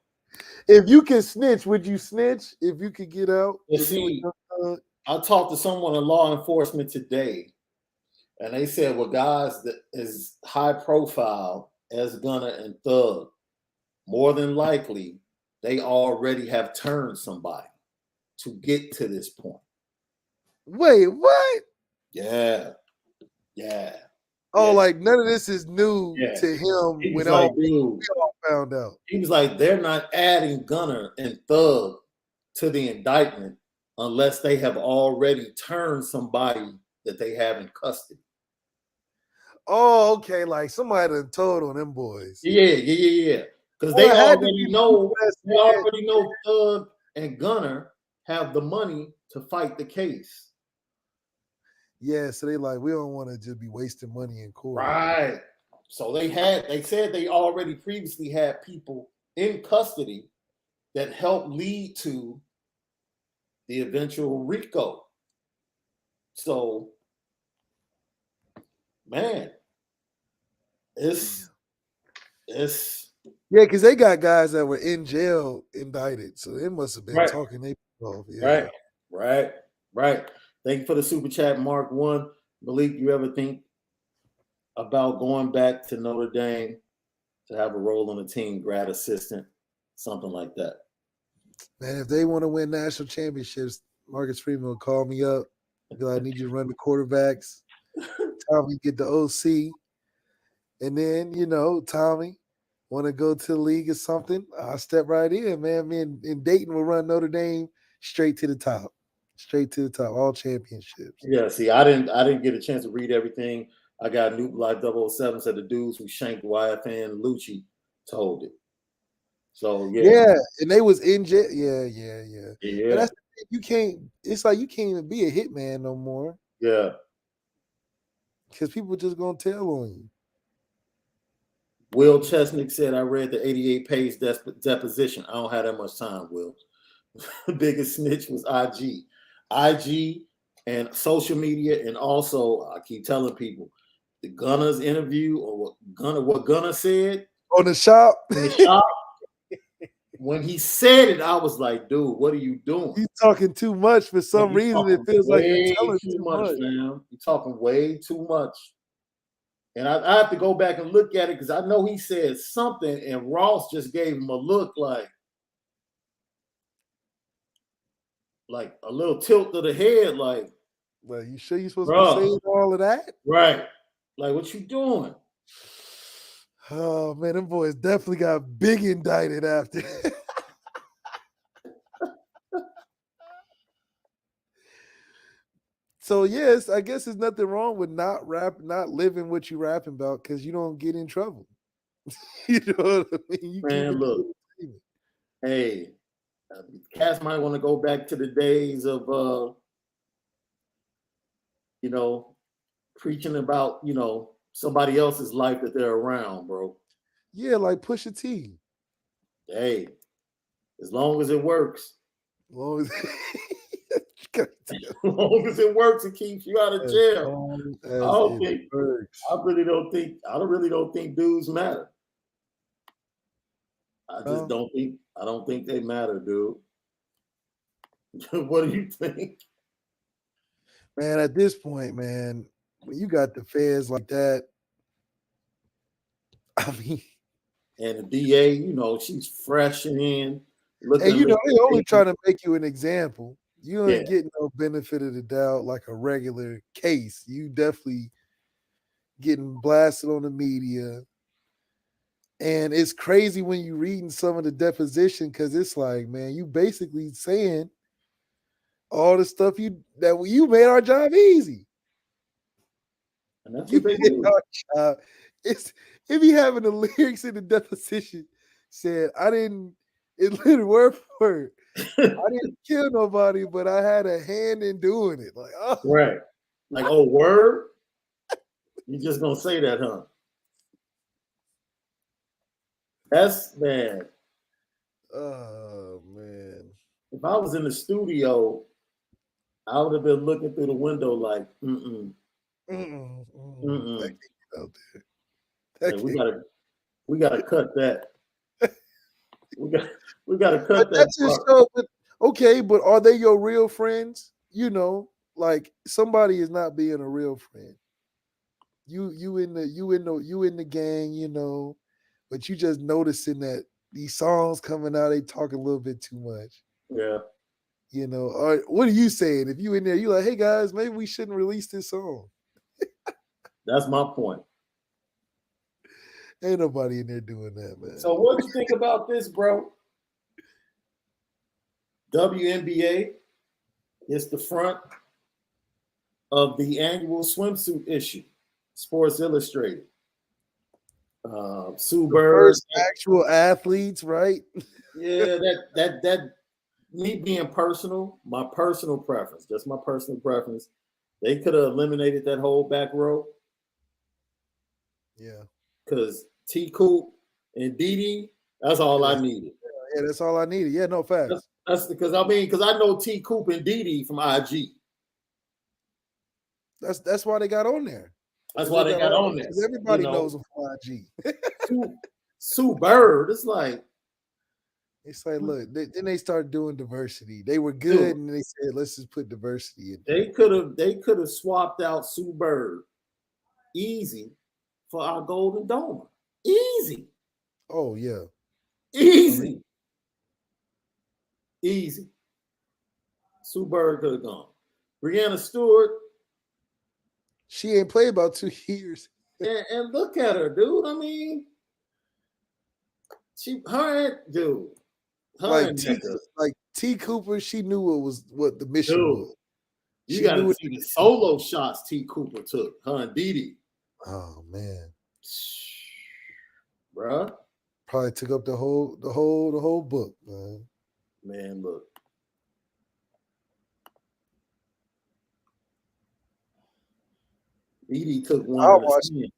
If you can snitch, would you snitch? If you could get out? See, I talked to someone in law enforcement today. And they said, well, guys that is high profile as Gunna and Thug, more than likely, they already have turned somebody to get to this point. Wait, what? Yeah. Oh, yeah. like none of this is new to him when like, we all found out. He was like, they're not adding Gunna and Thug to the indictment unless they have already turned somebody that they have in custody. Oh, okay. Like somebody done told on them boys. Yeah. Because they already know Thug and Gunna have the money to fight the case. Yeah, so they like, we don't want to just be wasting money in court. Right. So they said they already previously had people in custody that helped lead to the eventual RICO. So, man, it's yeah, because they got guys that were in jail indicted, so they must have been talking they off. Yeah. Right. Thank you for the super chat, Mark 1. Malik, you ever think about going back to Notre Dame to have a role on the team, grad assistant, something like that? Man, if they want to win national championships, Marcus Freeman will call me up. Be like, I need you to run the quarterbacks. Tommy get the OC. And then, you know, Tommy want to go to the league or something, I'll step right in, man. Me and Dayton will run Notre Dame straight to the top. Straight to the top, all championships. Yeah, see, I didn't get a chance to read everything. I got Nuke Life 007 said the dudes who shanked YFN and Lucci told it. So Yeah, and they was in jail. Yeah. Yeah. And that's you can't. It's like you can't even be a hitman no more. Yeah. Because people just gonna tell on you. Will Chesnick said, I read the 88-page deposition. I don't have that much time, Will. Biggest snitch was IG. IG and social media, and also I keep telling people the Gunner's interview or what Gunner said On the shop. in the shop. When he said it, I was like, dude, what are you doing? He's talking too much for some reason. It feels like you're telling too much, man. You're talking way too much. And I have to go back and look at it because I know he said something, and Ross just gave him a look like a little tilt of the head, like, well, you sure you're supposed to be saying all of that? Right. Like, what you doing? Oh, man, them boys definitely got big indicted after. So, yes, I guess there's nothing wrong with not living what you rapping about because you don't get in trouble. You know what I mean? Man, look. Hey, cats might want to go back to the days of, preaching about, somebody else's life that they're around, bro. Yeah, like Pusha T. Hey, as long as it works. As long as it works, it keeps you out of jail. I really don't think dudes matter. I don't think they matter, dude. What do you think? Man, at this point, man, when you got the feds like that, I mean, and the DA, she's fresh in. They only trying to make you an example. You ain't getting no benefit of the doubt like a regular case. You definitely getting blasted on the media. And it's crazy when you reading some of the deposition because it's like, man, you basically saying all the stuff you made our job easy. And that's what they do. It be having the lyrics in the deposition said, it literally word for word. I didn't kill nobody, but I had a hand in doing it. Like, oh. Right. Like, oh, word? You just gonna say that, huh? That's man. Oh man. If I was in the studio, I would have been looking through the window like, That out there. We gotta cut that. We gotta cut that. But are they your real friends? Like somebody is not being a real friend. You in the gang, but you just noticing that these songs coming out, they talk a little bit too much. Yeah. Or what are you saying? If you in there, you like, hey guys, maybe we shouldn't release this song. That's my point. Ain't nobody in there doing that, man. So what do you think about this, bro? WNBA is the front of the annual swimsuit issue, Sports Illustrated. Sue Bird, actual athletes, right? Yeah, that me being personal, my personal preference, just my personal preference. They could have eliminated that whole back row. Yeah, because T Coop and Didi, that's all I needed. Yeah, that's all I needed. Yeah, no facts. That's because I know T Coop and Didi from IG. That's why they got on there. That's why they got on there. Everybody knows them from IG. Sue Bird, it's like, look, then they started doing diversity. They were good, and they said, let's just put diversity in. They could have swapped out Sue Bird easy for our Golden Dome. Easy. Oh yeah. Easy. Sue Bird could have gone. Breanna Stewart. She ain't played about 2 years. and look at her, dude. I mean, like T Cooper, she knew what the mission was. You got to see the solo shots T Cooper took, her and Didi. Oh man, Bruh. probably took up the whole book, man. Man, look. Edie took one I'll of the watch. skin.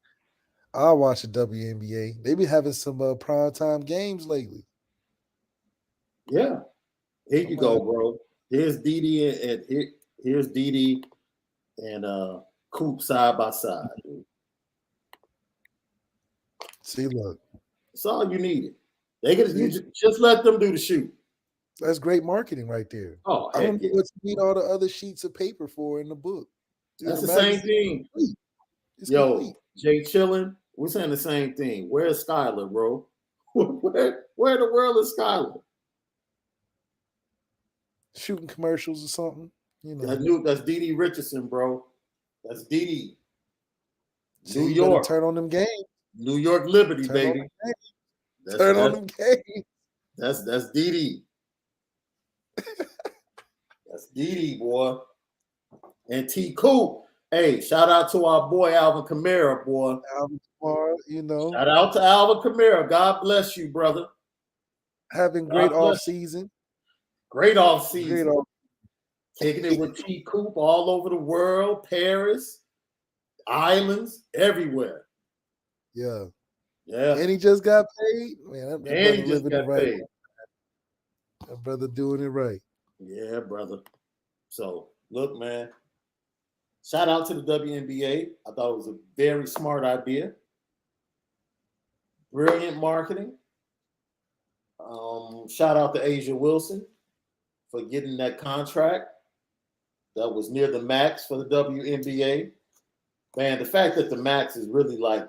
I'll watch the WNBA. They be having some primetime games lately. Yeah. Here you I'm go, like, bro. Here's Didi here's Didi and Coop side by side. Dude. see, look, That's all you needed. They could you see, just let them do the shoot. that's great marketing right there. Oh, I don't heck know yeah. what you need all the other sheets of paper for in the book. That's The the same magazine is thing. complete. It's Yo, complete. Jay chilling. We're saying the same thing. Where's Skylar, bro? where in the world is Skylar? Shooting commercials or something, you know. That's Didi Richardson, bro. That's Didi. See, New you better York. turn on them games. New York Liberty, Turn on baby. them games. That's Turn on that's them games. that's Didi. That's Didi, boy. And T Coop. Hey, shout out to our boy Alvin Kamara, boy. Alvin Kamara, you know, Shout out to Alvin Kamara. God bless you, brother. having God great off bless you. season. Great off Great season. off. Kicking it with T Coop all over the world, Paris, islands, everywhere. Yeah. Yeah. And he just got paid. Man, that And brother he just living got it right. paid. That brother doing it right. Yeah, brother. So look, man. Shout out to the WNBA. I thought it was a very smart idea. Brilliant marketing. Shout out to Asia Wilson for getting that contract that was near the max for the WNBA. Man, the fact that the max is really like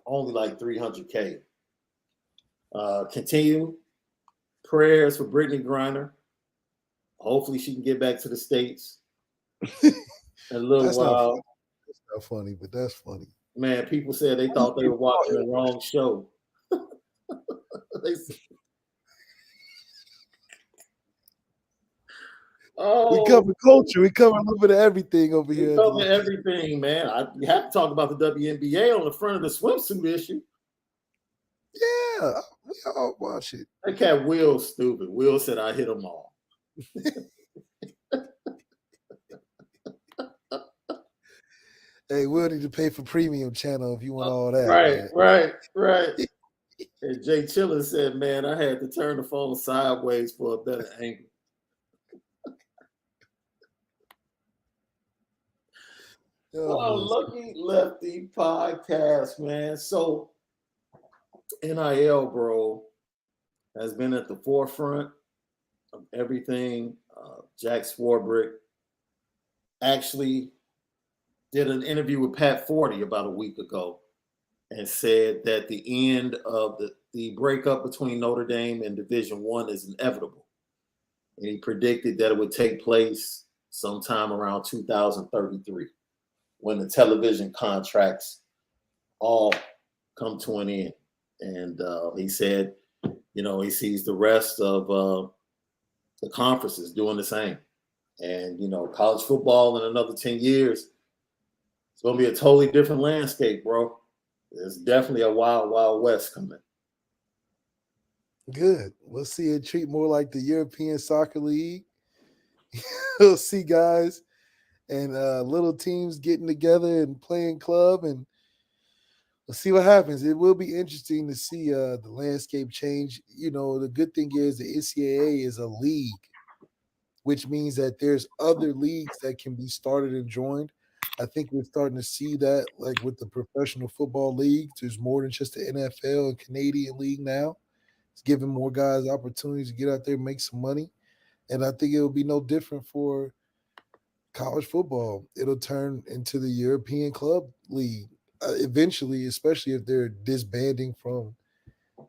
only like 300K. Continue prayers for Brittany Griner. Hopefully she can get back to the States in a little That's not while. funny. That's not funny, but that's funny. Man, people said they thought they were watching the wrong show. They said, We oh, cover culture. We cover a little bit of everything over we here. at cover the- everything, man. You have to talk about the WNBA on the front of the swimsuit issue. Yeah, we all watch it. That cat Will stupid. Will said I hit them all. Hey, we'll need to pay for premium channel if you want all that. Right. And Jay Chillin said, man, I had to turn the phone sideways for a better angle. Oh, Lucky Lefty podcast, man. So NIL, bro, has been at the forefront of everything. Jack Swarbrick actually did an interview with Pat Forty about a week ago and said that the end of the breakup between Notre Dame and Division I is inevitable. And he predicted that it would take place sometime around 2033 when the television contracts all come to an end. And he said, he sees the rest of the conferences doing the same. And, college football in another 10 years, it's going to be a totally different landscape, bro. There's definitely a wild, wild west coming. Good. We'll see it treat more like the European Soccer League. We'll see guys and little teams getting together and playing club, and we'll see what happens. It will be interesting to see the landscape change. The good thing is the NCAA is a league, which means that there's other leagues that can be started and joined. I think we're starting to see that, like with the professional football league. There's more than just the NFL and Canadian league now. It's giving more guys opportunities to get out there and make some money. And I think it'll be no different for college football. It'll turn into the European club league eventually, especially if they're disbanding from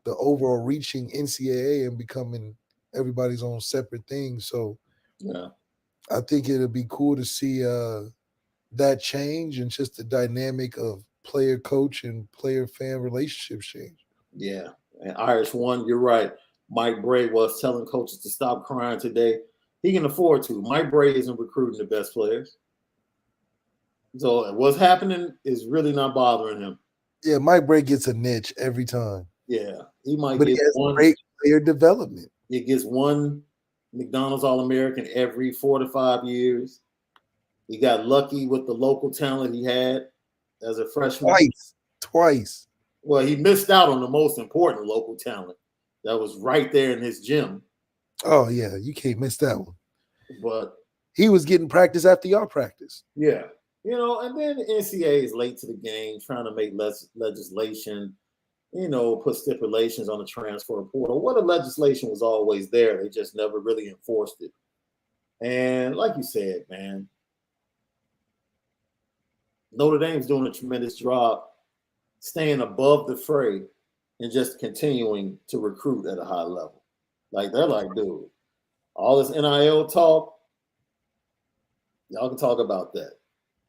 the overall reaching NCAA and becoming everybody's own separate thing. So yeah, I think it'll be cool to see that change and just the dynamic of player coach and player fan relationships change. Yeah. And Irish one, you're right. Mike Brey was telling coaches to stop crying today. He can afford to. Mike Brey isn't recruiting the best players. So what's happening is really not bothering him. Yeah, Mike Brey gets a niche every time. Yeah, he might But get he has one. great player development. He gets one McDonald's All-American every 4 to 5 years. He got lucky with the local talent he had as a freshman. Twice. Well, he missed out on the most important local talent that was right there in his gym. Oh, yeah, you can't miss that one. But he was getting practice after y'all practice. Yeah. And then the NCAA is late to the game, trying to make legislation, put stipulations on the transfer portal. Well, the legislation was always there. They just never really enforced it. And like you said, man, Notre Dame's doing a tremendous job staying above the fray and just continuing to recruit at a high level. Like, they're like, dude, all this NIL talk, y'all can talk about that.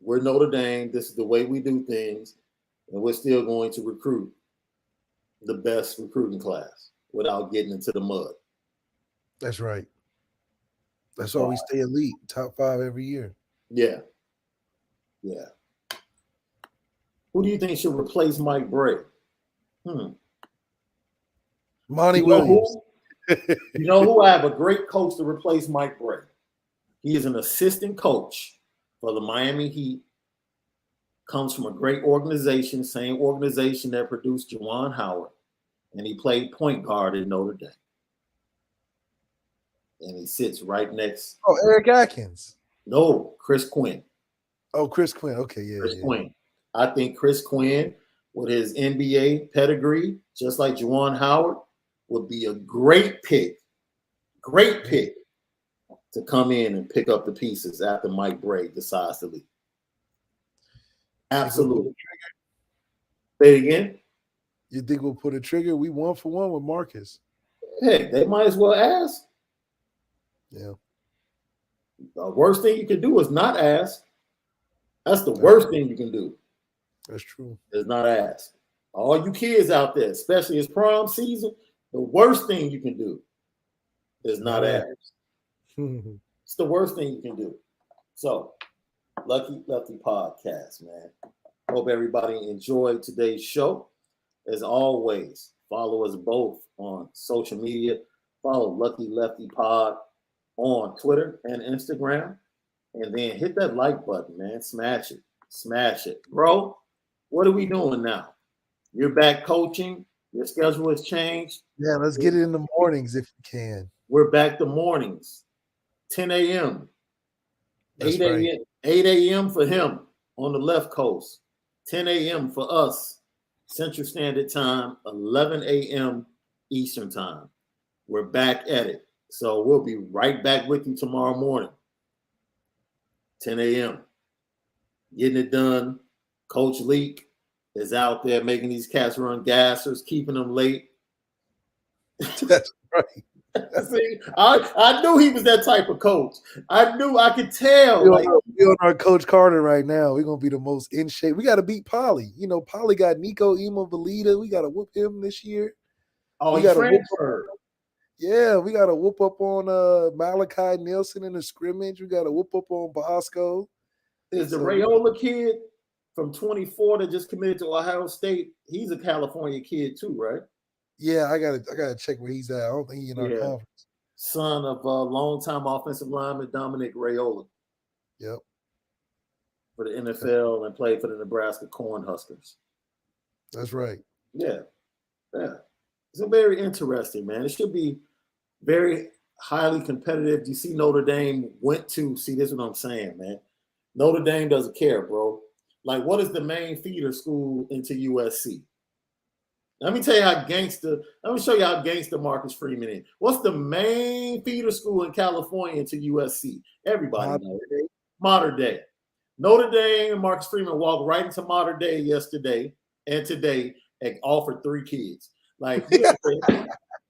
We're Notre Dame. This is the way we do things. And we're still going to recruit the best recruiting class without getting into the mud. That's right. That's why we stay elite, top 5 every year. Yeah. Who do you think should replace Mike Brey? Monty Williams. You know who? I have a great coach to replace Mike Brey. He is an assistant coach for the Miami Heat. Comes from a great organization, same organization that produced Juwan Howard. And he played point guard in Notre Dame. And he sits right next. Oh, Eric Atkins. No, Chris Quinn. Oh, Chris Quinn. Okay, yeah. Chris Quinn. I think Chris Quinn, with his NBA pedigree, just like Juwan Howard, would be a great pick to come in and pick up the pieces after Mike Brey decides to leave. Absolutely. Say it again. You think we'll put a trigger? We 1-for-1 with Marcus. Heck, they might as well ask. Yeah. The worst thing you can do is not ask. That's the worst thing you can do. That's true. Is not ask. All you kids out there, especially it's prom season, the worst thing you can do is not ask. It's the worst thing you can do. So, Lucky Lefty Podcast, man. Hope everybody enjoyed today's show. As always, follow us both on social media. Follow Lucky Lefty Pod on Twitter and Instagram. And then hit that like button, man. Smash it. Bro, what are we doing now? You're back coaching. Your schedule has changed. Yeah, let's get it in the mornings if you can. We're back to mornings. 10 a.m. 8 a.m. Right. 8 a.m. for him on the left coast. 10 a.m. for us. Central Standard Time. 11 a.m. Eastern Time. We're back at it. So we'll be right back with you tomorrow morning. 10 a.m. Getting it done. Coach Leak is out there making these cats run gassers, keeping them late. That's right. See, I knew he was that type of coach. I could tell. We're on our Coach Carter right now. We're gonna be the most in shape. We got to beat Polly. Polly got Nico Valida. We got to whoop him this year. Oh, we he transferred. Yeah, we got to whoop up on Malachi Nelson in the scrimmage. We got to whoop up on Bosco. Is the Rayola kid from 24 that just committed to Ohio State? He's a California kid too, right? Yeah, I gotta check where he's at. I don't think he's in our conference. Son of longtime offensive lineman Dominic Rayola. Yep. For the NFL and played for the Nebraska Cornhuskers. That's right. Yeah. It's very interesting, man. It should be very highly competitive. You see Notre Dame this is what I'm saying, man. Notre Dame doesn't care, bro. Like, what is the main feeder school into USC? Let me show you how gangster Marcus Freeman is. What's the main feeder school in California to USC? Everybody knows. Modern Day. Notre Dame and Marcus Freeman walked right into Modern Day yesterday and today and offered 3 kids. Like, we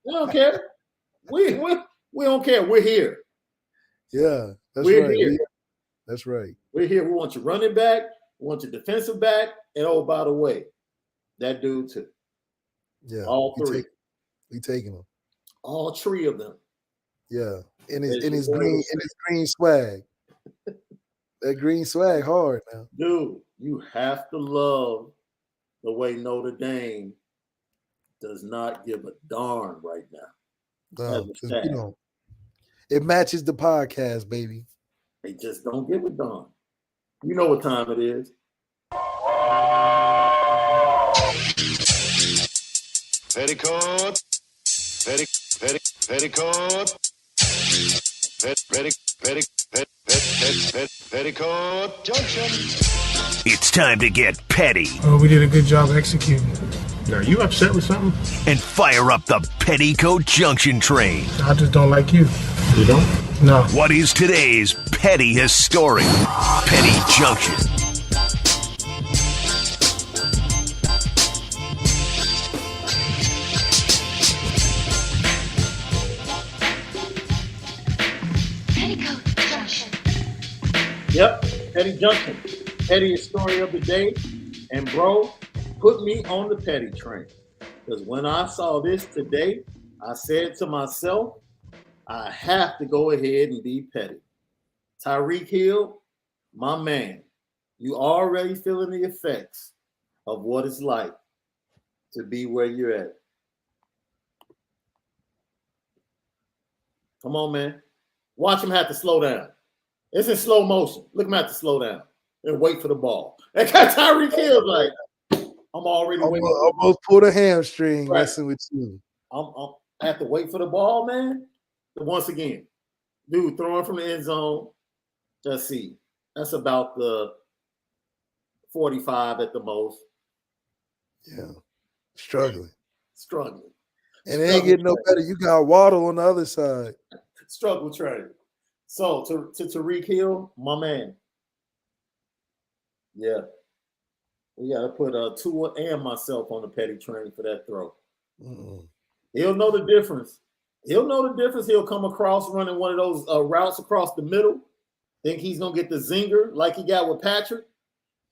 don't care. We don't care. We're here. Yeah, We're here. That's right. We're here. We want your running back. We want your defensive back. And oh, by the way, that dude too. Yeah, all 3. We taking them. All 3 of them. Yeah, in his green swag. That green swag hard now. Dude, you have to love the way Notre Dame does not give a darn right now. As a staff. You know, it matches the podcast, baby. They just don't give a darn. You know what time it is. Petticoat. Petticoat Junction. It's time to get petty. Oh, we did a good job executing. Now, are you upset with something? And fire up the Petticoat Junction train. I just don't like you. You don't? No. What is today's petty historic Petty Junction? Petticoat Junction. Yep, Petty Junction. Pettiest story of the day. And bro, put me on the petty train. Because when I saw this today, I said to myself, I have to go ahead and be petty. Tyreek Hill, my man, you already feeling the effects of what it's like to be where you're at. Come on, man. Watch him have to slow down. It's in slow motion. Look him have to slow down and wait for the ball. That guy Tyreek Hill like, I'm already almost pulled a hamstring right. messing with you. I have to wait for the ball, man. But once again, dude, throwing from the end zone. Let's see. That's about the 45 at the most. Yeah. Struggling. And it ain't getting no better. You got Waddle on the other side. Struggle train. So to Tyreek Hill, my man. Yeah. We got to put Tua and myself on the petty train for that throw. Mm-mm. He'll know the difference. He'll come across running one of those routes across the middle. Think he's going to get the zinger like he got with Patrick.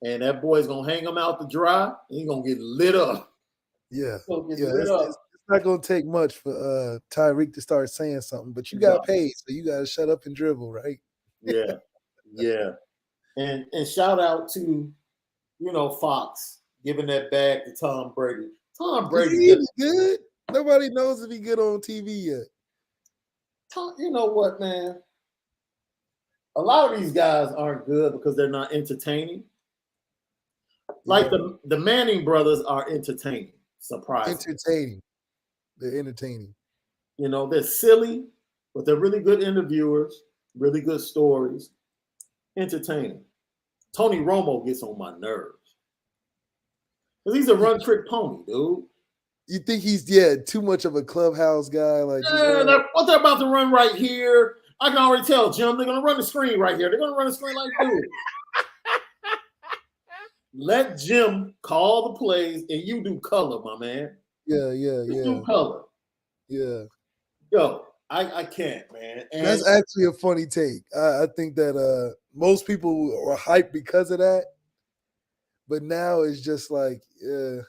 And that boy's going to hang him out to dry. He's going to get lit up. Yeah. It's not going to take much for Tyreek to start saying something. But you got paid, so you got to shut up and dribble, right? Yeah. And shout out to, Fox giving that bag to Tom Brady. Tom Brady is good. Nobody knows if he's good on TV yet. You know what, man? A lot of these guys aren't good because they're not entertaining. Like the Manning brothers are entertaining. Surprising. They're entertaining. They're silly, but they're really good interviewers, really good stories, entertaining. Tony Romo gets on my nerves. Because he's a run trick pony, dude. You think he's too much of a clubhouse guy? Like what they're about to run right here. I can already tell, Jim, they're gonna run the screen right here. They're gonna run the screen like dude. Let Jim call the plays and you do color, my man. Yeah. Do color. Yeah. Yo, I can't, man. And that's actually a funny take. I think that most people were hyped because of that. But now it's just like it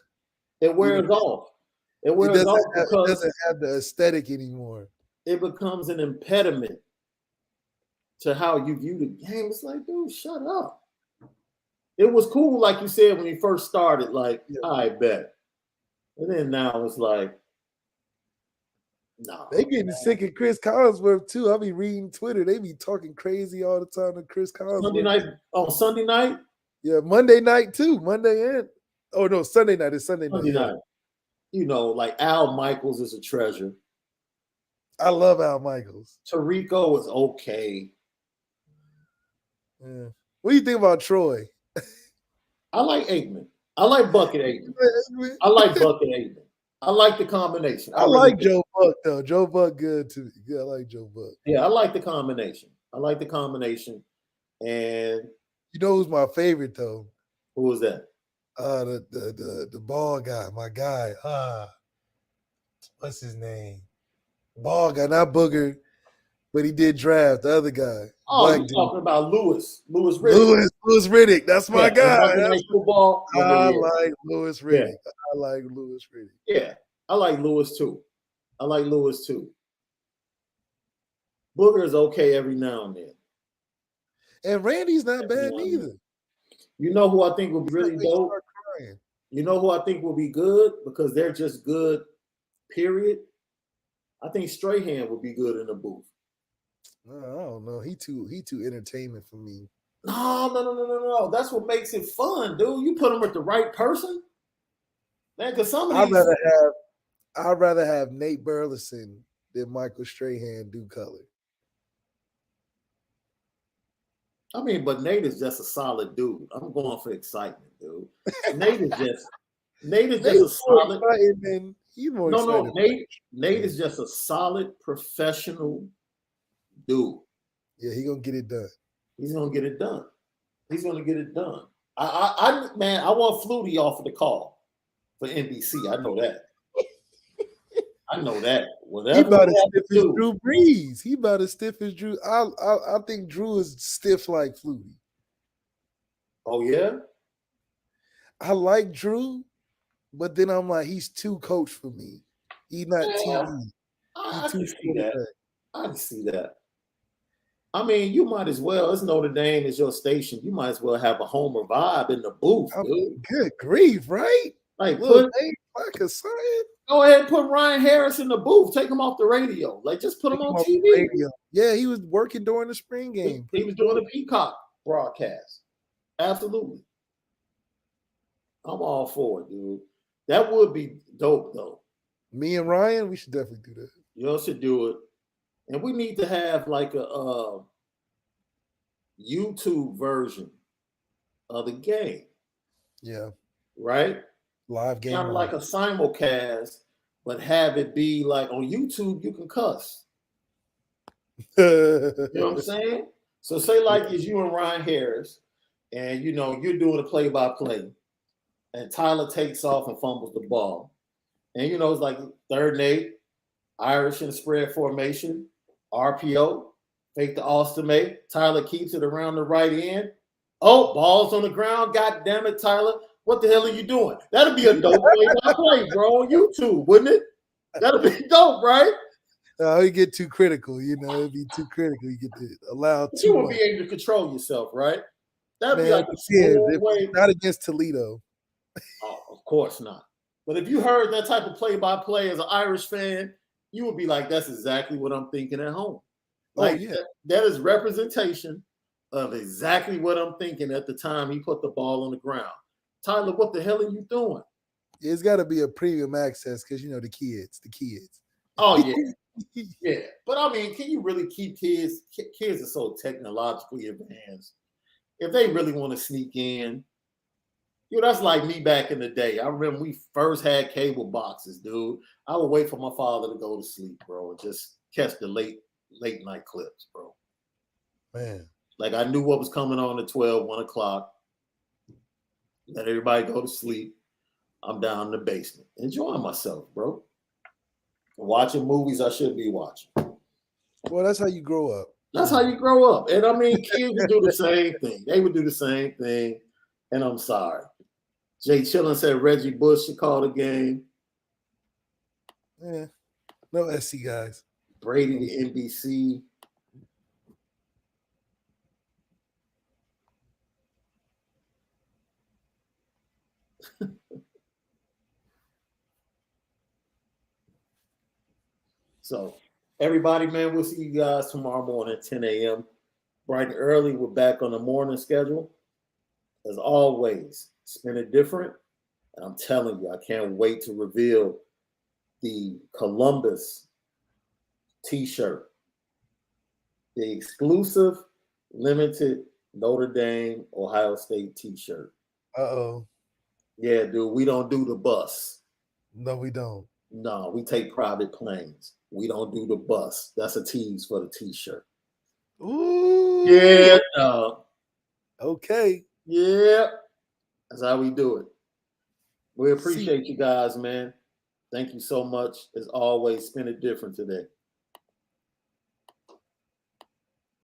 wears off. It wears off because it doesn't have the aesthetic anymore. It becomes an impediment to how you view the game. It's like, dude, shut up. It was cool, like you said, when you first started, like, I bet. And then now it's like, no. They getting sick of Chris Collinsworth, too. I be reading Twitter. They be talking crazy all the time to Chris Collinsworth. Sunday night? Yeah, Monday night, too. Sunday night. It's Sunday night. Like Al Michaels is a treasure. I love Al Michaels. Tirico is okay. Yeah. What do you think about Troy? I like Aikman. I like Bucket Aikman. I like Bucket Aikman. I like the combination. I like Joe Buck, though. Joe Buck good, too. Yeah, I like Joe Buck. Yeah, I like the combination. And you know who's my favorite, though? Who was that? The ball guy, my guy. What's his name? Ball guy, not Booger, but he did draft the other guy. Oh, you're talking about Lewis Riddick. Lewis Riddick. That's my guy. That's football. I like Lewis Riddick. Yeah, I like Lewis too. Booger is okay every now and then. And Randy's not bad neither. You know who I think would be It's really not like you dope? start crying. You know who I think will be good because they're just good, period? I think Strahan would be good in the booth. No, I don't know. He too entertainment for me. No. That's what makes it fun, dude. You put him with the right person. Man, because some of I'd these rather have Nate Burleson than Michael Strahan do color. I mean, but Nate is just a solid dude. I'm going for excitement, dude. Nate is just a solid. He's more No, excited. Nate is just a solid professional dude. Yeah, he's gonna get it done. He's gonna get it done. He's gonna get it done. I want Flutie off of the call for NBC. I know that. I know that. He about as stiff as Drew Brees. He about as stiff as Drew. I think Drew is stiff like Flutie. Oh yeah. I like Drew, but then I'm like, he's too coach for me. He's not TV. I can see that. I can see that. I mean, you might as well. It's Notre Dame is your station. You might as well have a Homer vibe in the booth, dude. Good grief, right? Like, Look, go ahead and put Ryan Harris in the booth. Take him off the radio. Like, just put him on TV. Radio. Yeah, he was working during the spring game. He was doing the Peacock broadcast. Absolutely. I'm all for it, dude. That would be dope, though. Me and Ryan, we should definitely do that. Y'all should do it. And we need to have like a YouTube version of the game. Yeah. Right? Live game. Kind of like a simulcast, but have it be like on YouTube, you can cuss. You know what I'm saying? So say like it's you and Ryan Harris, and you know, you're doing a play-by-play, and Tyler takes off and fumbles the ball. And you know, it's like 3rd and 8, Irish in spread formation, RPO, fake the estimate. Tyler keeps it around the right end. Oh, ball's on the ground. God damn it, Tyler. What the hell are you doing? That'd be a dope play-by-play, bro, on YouTube, wouldn't it? That'd be dope, right? You get too critical, you know. It'd be too critical. You get to allow too You won't much. be able to control yourself, right? That'd be Man, like a smooth way. not against Toledo. Oh, of course not. But if you heard that type of play-by-play as an Irish fan, you would be like, that's exactly what I'm thinking at home. Like, that is representation of exactly what I'm thinking at the time he put the ball on the ground. Tyler, what the hell are you doing? It's got to be a premium access because, you know, the kids. Oh, yeah. Yeah. But, I mean, can you really keep kids? Kids are so technologically advanced. If they really want to sneak in, you know, that's like me back in the day. I remember we first had cable boxes, dude. I would wait for my father to go to sleep, bro, and just catch the late night clips, bro. Man. Like I knew what was coming on at 12, 1 o'clock. Let everybody go to sleep. I'm down in the basement, enjoying myself, bro. Watching movies I shouldn't be watching. Well, that's how you grow up. That's how you grow up. And I mean, kids would do the same thing. They would do the same thing. And I'm sorry. Jay Chillin said Reggie Bush should call the game. Yeah. No SC guys. Brady to NBC. So, everybody, man, we'll see you guys tomorrow morning at 10 a.m. Bright and early. We're back on the morning schedule. As always, spin it different. And I'm telling you, I can't wait to reveal the Columbus t-shirt. The exclusive, limited Notre Dame, Ohio State t-shirt. Uh-oh. Yeah, dude, we don't do the bus. No, we don't. No, we take private planes. We don't do the bus. That's a tease for the t-shirt. Ooh. Yeah. Okay. Yeah. That's how we do it. We appreciate you guys, man. Thank you so much. As always, spin it different today.